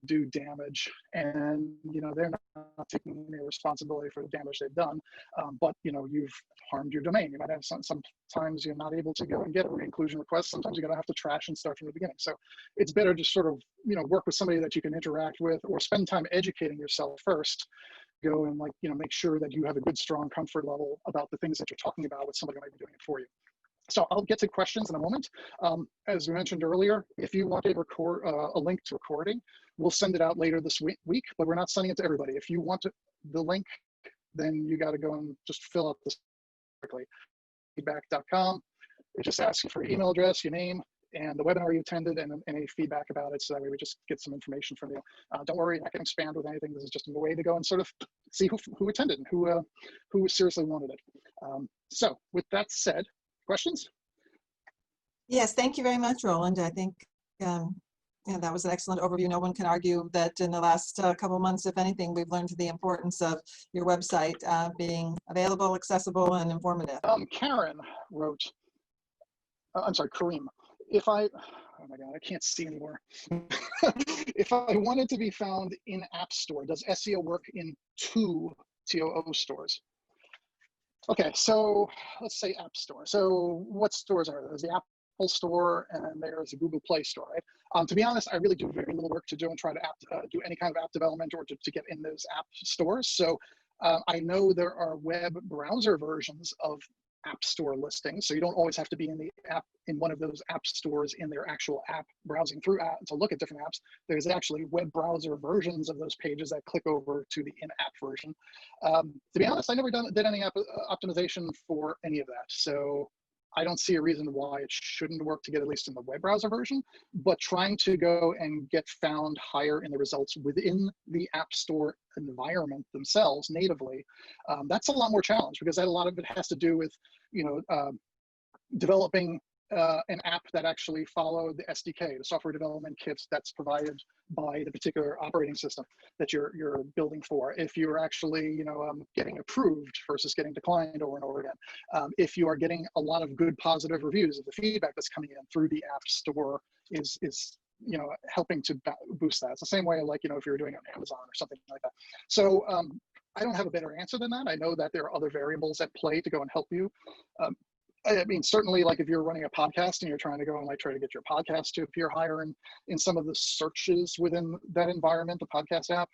do damage. And, they're not taking any responsibility for the damage they've done. But, you've harmed your domain. You might have sometimes you're not able to go and get a re-inclusion request. Sometimes you're going to have to trash and start from the beginning. So it's better to sort of, work with somebody that you can interact with, or spend time educating yourself first. Go and make sure that you have a good, strong comfort level about the things that you're talking about with somebody who might be doing it for you. So I'll get to questions in a moment. As we mentioned earlier, if you want to record a link to recording, we'll send it out later this week, but we're not sending it to everybody. If you want the link, then you got to go and just fill out this quickly. Feedback.com. It just asks you for your email address, your name, and the webinar you attended, and any feedback about it, so that way we just get some information from you. Don't worry, I can expand with anything. This is just a way to go and sort of see who attended and who seriously wanted it. So with that said, questions? Yes, thank you very much, Roland. I think that was an excellent overview. No one can argue that in the last couple of months, if anything, we've learned the importance of your website being available, accessible, and informative. Karen wrote, I'm sorry, Kareem. If I oh my God, I can't see anymore. If I wanted to be found in App Store, does SEO work in 2 TOO stores? Okay, so let's say App Store. So what stores are there? There's the Apple Store and there's the Google Play Store, right? To be honest, I really do very little work to do and try to do any kind of app development or to get in those app stores. So I know there are web browser versions of App Store listings, so you don't always have to be in the app in one of those app stores in their actual app browsing through app to look at different apps. There's actually web browser versions of those pages that click over to the in-app version. To be honest, I never did any optimization for any of that, so I don't see a reason why it shouldn't work to get at least in the web browser version. But trying to go and get found higher in the results within the App Store environment themselves natively, that's a lot more challenge, because that a lot of it has to do with, developing an app that actually followed the SDK, the software development kits that's provided by the particular operating system that you're building for. If you're actually, getting approved versus getting declined over and over again. If you are getting a lot of good positive reviews, if the feedback that's coming in through the App Store is helping to boost that. It's the same way, like, if you're doing it on Amazon or something like that. So I don't have a better answer than that. I know that there are other variables at play to go and help you. I mean, certainly, like if you're running a podcast and you're trying to go and like try to get your podcast to appear higher in some of the searches within that environment, the podcast app,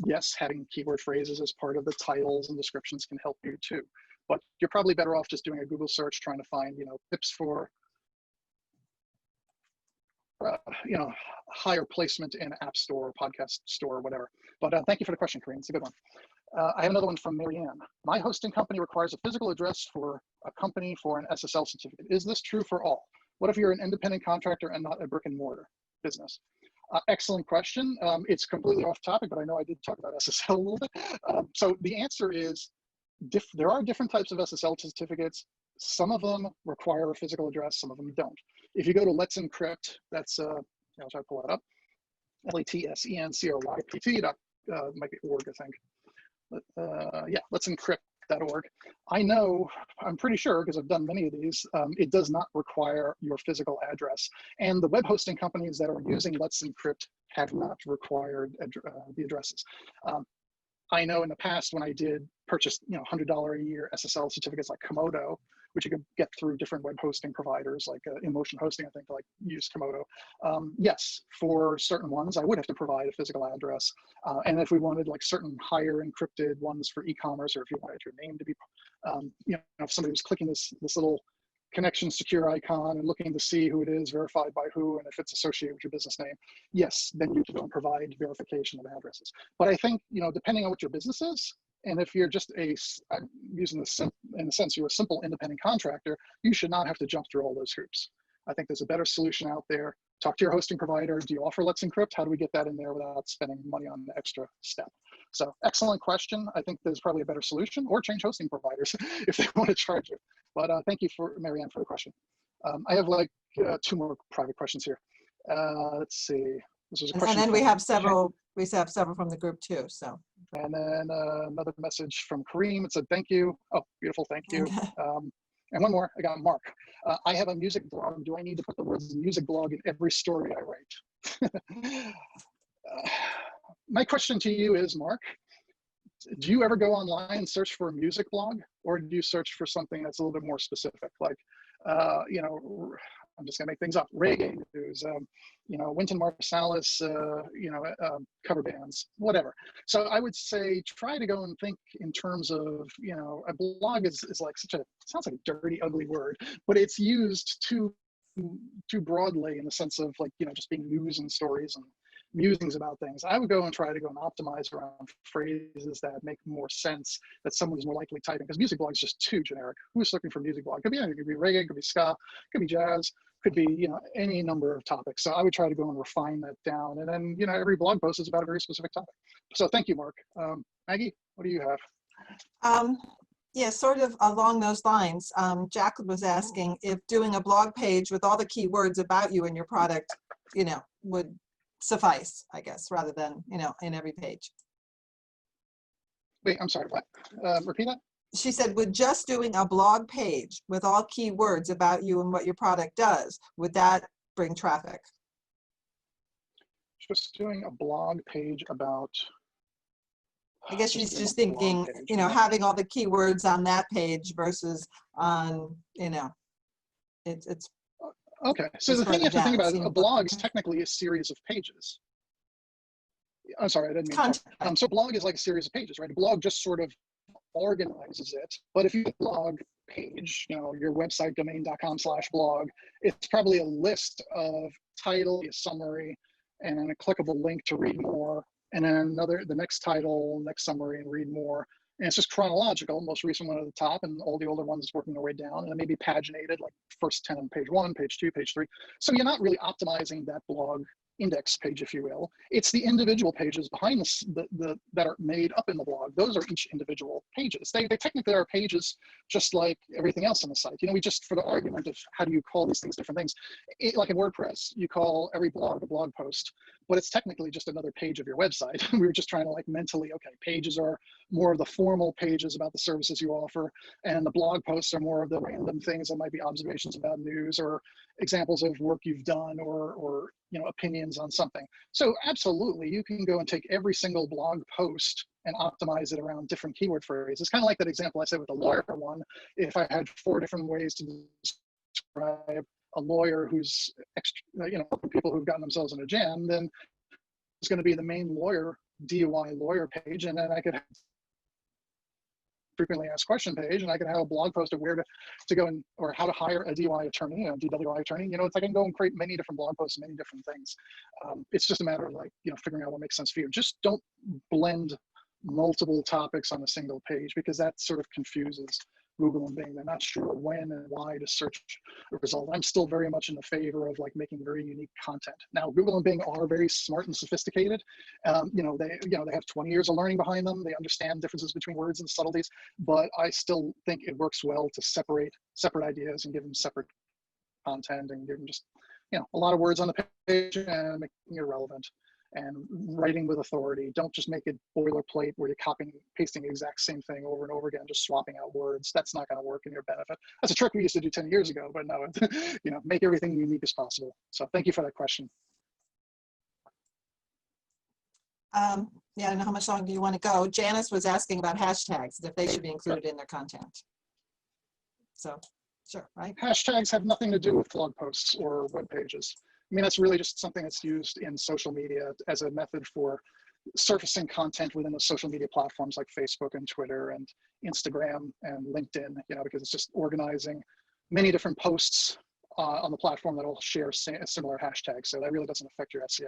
yes, having keyword phrases as part of the titles and descriptions can help you too. But you're probably better off just doing a Google search, trying to find, tips for, higher placement in App Store, podcast store, whatever. But thank you for the question, Kareem. It's a good one. I have another one from Marianne. My hosting company requires a physical address for a company for an SSL certificate. Is this true for all? What if you're an independent contractor and not a brick and mortar business? Excellent question. It's completely off topic, but I know I did talk about SSL a little bit. So the answer is there are different types of SSL certificates. Some of them require a physical address, some of them don't. If you go to Let's Encrypt, that's, I'll try to pull that up, LATSENCRYPT, might be org, I think. Yeah, Let's Encrypt.org. I'm pretty sure, because I've done many of these, it does not require your physical address. And the web hosting companies that are using Let's Encrypt have not required the addresses. I know in the past when I did purchase, $100 a year SSL certificates like Komodo, which you could get through different web hosting providers like InMotion Hosting, I think, like use Komodo. Yes, for certain ones, I would have to provide a physical address. And if we wanted like certain higher encrypted ones for e-commerce, or if you wanted your name to be, if somebody was clicking this little connection secure icon and looking to see who it is, verified by who, and if it's associated with your business name, yes, then you can provide verification of addresses. But I think, depending on what your business is, and if you're just using this in a sense, you're a simple independent contractor, you should not have to jump through all those hoops. I think there's a better solution out there. Talk to your hosting provider. Do you offer Let's Encrypt? How do we get that in there without spending money on the extra step? So excellent question. I think there's probably a better solution, or change hosting providers if they want to charge you. But thank you, Marianne, for the question. I have like 2 more private questions here. Let's see. This was a question. And then we have several from the group too. So. And then another message from Kareem. It said, thank you. Oh, beautiful. Thank you. And one more. I got Mark. I have a music blog. Do I need to put the words music blog in every story I write? My question to you is, Mark, do you ever go online and search for a music blog, or do you search for something that's a little bit more specific? Like, I'm just gonna make things up. Reggae news, Wynton Marsalis, cover bands, whatever. So I would say try to go and think in terms of, a blog is like sounds like a dirty, ugly word, but it's used too broadly in the sense of like, just being news and stories and musings about things. I would go and try to go and optimize around phrases that make more sense, that someone's more likely typing, because music blog is just too generic. Who's looking for music blog? Could be anything. It could be reggae, could be ska, could be jazz, could be, any number of topics. So I would try to go and refine that down. And then, every blog post is about a very specific topic. So thank you, Mark. Maggie, what do you have? Yeah, sort of along those lines. Jack was asking if doing a blog page with all the keywords about you and your product, would suffice, I guess, rather than, in every page. Wait, I'm sorry, what? Repeat that? She said, would just doing a blog page with all keywords about you and what your product does, would that bring traffic? Just doing a blog page about. I guess she's doing just a blog thinking, page you know, about- having all the keywords on that page versus on, you know, it's Okay, so it's the thing you have to further think down. It about is a seems blog is like- technically a series of pages. I'm sorry, I didn't mean to. Content. So a blog is like a series of pages, right? A blog just sort of organizes it. But if you have a blog page, you know, your website domain.com/blog, it's probably a list of title, a summary, and a clickable link to read more, and then the next title, next summary, and read more. And it's just chronological, most recent one at the top, and all the older ones working their way down, and then maybe paginated, like first 10 on page 1, page 2, page 3. So you're not really optimizing that blog index page, if you will. It's the individual pages behind the that are made up in the blog. Those are each individual pages. They technically are pages just like everything else on the site. You know, we just, for the argument of how do you call these things different things, like in WordPress, you call every blog a blog post, but it's technically just another page of your website. We were just trying to like mentally, okay, pages are more of the formal pages about the services you offer, and the blog posts are more of the random things that might be observations about news or examples of work you've done, or you know, opinions on something. So absolutely, you can go and take every single blog post and optimize it around different keyword phrases. It's kind of like that example I said with the lawyer one. If I had 4 different ways to describe a lawyer who's, you know, people who've gotten themselves in a jam, then it's going to be the main lawyer, DUI lawyer page, and then I could have frequently asked question page, and I could have a blog post of where to go and, or how to hire a DUI attorney, you know, DWI attorney. You know, it's, I can go and create many different blog posts, many different things. It's just a matter of like, you know, figuring out what makes sense for you. Just don't blend multiple topics on a single page, because that sort of confuses Google and Bing. They're not sure when and why to search a result. I'm still very much in the favor of like making very unique content. Now, Google and Bing are very smart and sophisticated. You know, they have 20 years of learning behind them. They understand differences between words and subtleties, but I still think it works well to separate ideas and give them separate content, and give them just, you know, a lot of words on the page and making it relevant. And writing with authority. Don't just make it boilerplate where you're copying, pasting the exact same thing over and over again, just swapping out words. That's not going to work in your benefit. That's a trick we used to do 10 years ago, but no, you know, make everything unique as possible. So thank you for that question. Yeah, I don't know how much longer you want to go. Janice was asking about hashtags, if they should be included in their content. So, sure, right? Hashtags have nothing to do with blog posts or web pages. I mean, that's really just something that's used in social media as a method for surfacing content within the social media platforms like Facebook and Twitter and Instagram and LinkedIn, you know, because it's just organizing many different posts on the platform that will share a similar hashtag. So that really doesn't affect your SEO,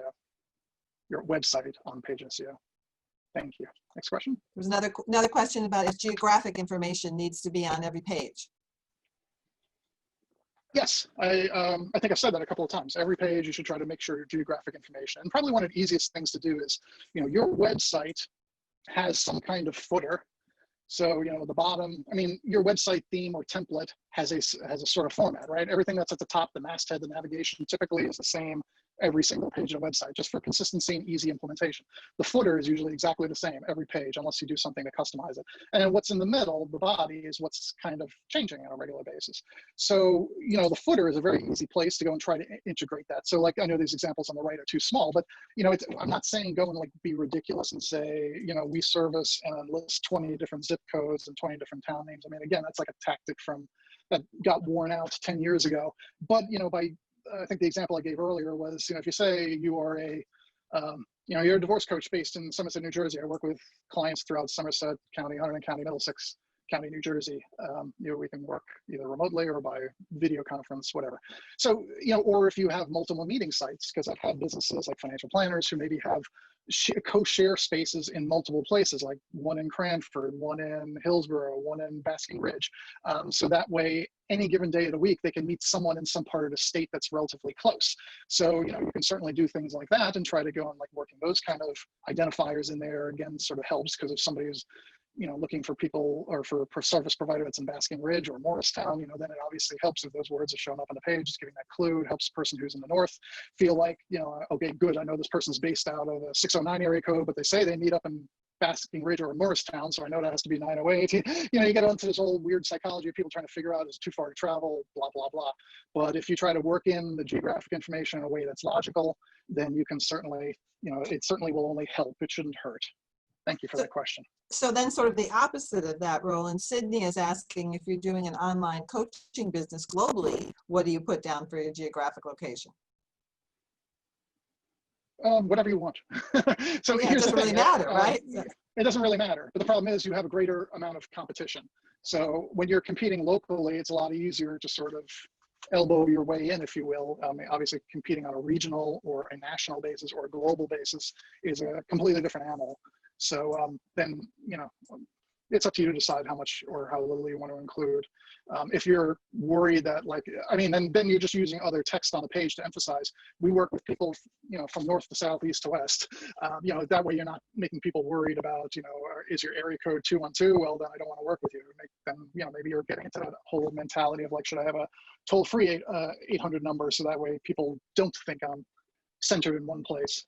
your website on page SEO. Thank you. Next question. There's another question about if geographic information needs to be on every page. Yes, I think I've said that a couple of times. Every page you should try to make sure your geographic information. And probably one of the easiest things to do is, you know, your website has some kind of footer. So, you know, the bottom, I mean, your website theme or template has a sort of format, right? Everything that's at the top, the masthead, the navigation, typically is the same every single page of the website, just for consistency and easy implementation. The footer is usually exactly the same every page, unless you do something to customize it. And then what's in the middle, the body, is what's kind of changing on a regular basis. So, you know, the footer is a very easy place to go and try to integrate that. So, like, I know these examples on the right are too small, but, you know, I'm not saying go and like be ridiculous and say, you know, we service and list 20 different zip codes and 20 different town names. I mean, again, that's like a tactic that got worn out 10 years ago. But, you know, I think the example I gave earlier was, you know, if you say you are you know, you're a divorce coach based in Somerset, New Jersey. I work with clients throughout Somerset County, Hunterdon County, Middlesex County, New Jersey. You know, we can work either remotely or by video conference, whatever. So, you know, or if you have multiple meeting sites, because I've had businesses like financial planners who maybe have co-share spaces in multiple places, like one in Cranford, one in Hillsborough, one in Basking Ridge. So that way, any given day of the week, they can meet someone in some part of the state that's relatively close. So, you know, you can certainly do things like that and try to go and like working those kind of identifiers in there. Again, sort of helps, because if somebody is, you know, looking for people or for a service provider that's in Basking Ridge or Morristown, you know, then it obviously helps if those words are showing up on the page, just giving that clue. It helps the person who's in the north feel like, you know, okay, good, I know this person's based out of a 609 area code, but they say they meet up in Basking Ridge or Morristown, so I know that has to be 908. You know, you get into this whole weird psychology of people trying to figure out, is it too far to travel, blah, blah, blah. But if you try to work in the geographic information in a way that's logical, then you can certainly, you know, it certainly will only help. It shouldn't hurt. Thank you for that question. So then sort of the opposite of that, Roland, Sydney is asking, if you're doing an online coaching business globally, what do you put down for your geographic location? Whatever you want. So yeah, it doesn't really matter, right? It doesn't really matter. But the problem is you have a greater amount of competition. So when you're competing locally, it's a lot easier to sort of elbow your way in, if you will. Obviously, competing on a regional or a national basis or a global basis is a completely different animal. So then, you know, it's up to you to decide how much or how little you want to include. If you're worried that, like, I mean, then you're just using other text on the page to emphasize. We work with people, you know, from north to south, east to west. You know, that way you're not making people worried about, you know, is your area code 212? Well, then I don't want to work with you. Then, you know, maybe you're getting into that whole mentality of like, should I have a toll-free 800 number so that way people don't think I'm centered in one place.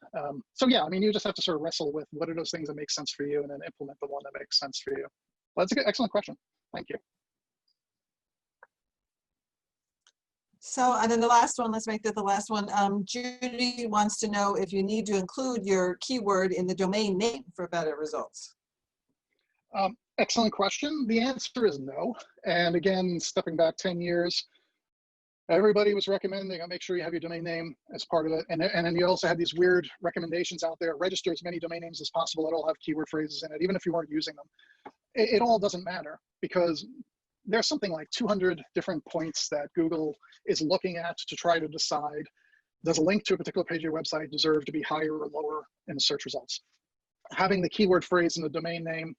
So yeah, I mean, you just have to sort of wrestle with what are those things that make sense for you and then implement the one that makes sense for you. Well, that's a good, excellent question. Thank you. So, and then the last one, let's make that the last one. Judy wants to know if you need to include your keyword in the domain name for better results. Excellent question. The answer is no. And again, stepping back 10 years, everybody was recommending, make sure you have your domain name as part of it. And then you also had these weird recommendations out there, register as many domain names as possible that all have keyword phrases in it, even if you weren't using them. It all doesn't matter because there's something like 200 different points that Google is looking at to try to decide, does a link to a particular page of your website deserve to be higher or lower in the search results? Having the keyword phrase in the domain name,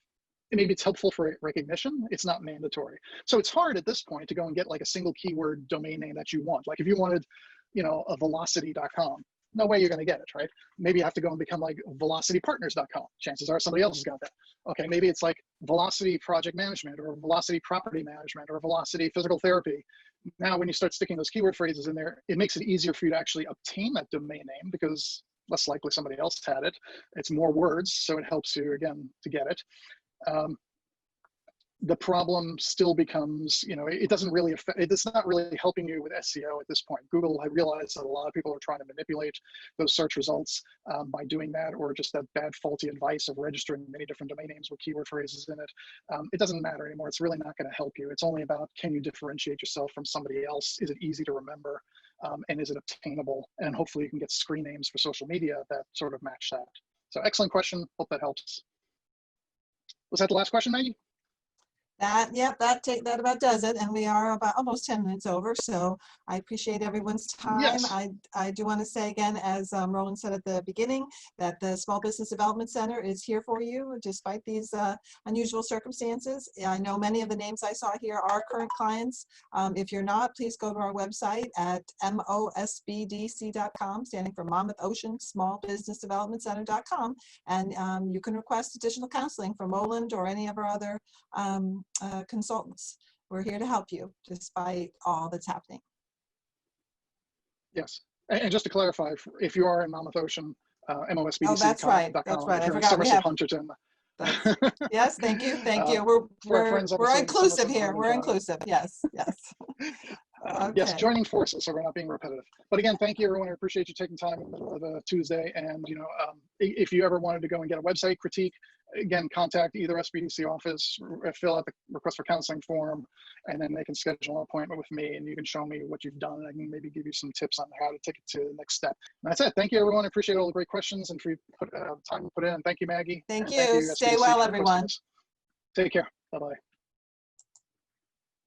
maybe it's helpful for recognition. It's not mandatory. So it's hard at this point to go and get like a single keyword domain name that you want. Like if you wanted, you know, a velocity.com, no way you're going to get it, right? Maybe you have to go and become like velocitypartners.com. Chances are somebody else has got that. Okay, maybe it's like velocity project management or velocity property management or velocity physical therapy. Now, when you start sticking those keyword phrases in there, it makes it easier for you to actually obtain that domain name because less likely somebody else had it. It's more words, so it helps you, again, to get it. The problem still becomes, you know, it doesn't really affect, it's not really helping you with SEO at this point. Google, I realize that a lot of people are trying to manipulate those search results by doing that, or just that bad, faulty advice of registering many different domain names with keyword phrases in it. It doesn't matter anymore. It's really not going to help you. It's only about, can you differentiate yourself from somebody else? Is it easy to remember? And is it obtainable? And hopefully you can get screen names for social media that sort of match that. So excellent question. Hope that helps. Was that the last question, Maggie? Yep, that about does it. And we are about almost 10 minutes over. So I appreciate everyone's time. Yes. I do want to say again, as Roland said at the beginning, that the Small Business Development Center is here for you despite these unusual circumstances. I know many of the names I saw here are current clients. If you're not, please go to our website at mosbdc.com, standing for Monmouth Ocean Small Business Development Center.com. And you can request additional counseling from Roland or any of our other consultants. We're here to help you despite all that's happening. Yes, and just to clarify, if you are in Monmouth Ocean, MOSBDC. Oh, that's right. That's right. I forgot we have. Hunterton. Yes, thank you. Thank you. We're inclusive here. We're inclusive. Yes, yes. Okay. Yes, joining forces, so we're not being repetitive. But again, thank you, everyone. I appreciate you taking time in the middle of a Tuesday. And you know, if you ever wanted to go and get a website critique, again, contact either SBDC office, fill out the request for counseling form, and then they can schedule an appointment with me, and you can show me what you've done, and I can maybe give you some tips on how to take it to the next step. And that's it. Thank you, everyone. I appreciate all the great questions and for time to put in. Thank you, Maggie. Thank you. Stay well, everyone. Take care. Bye-bye.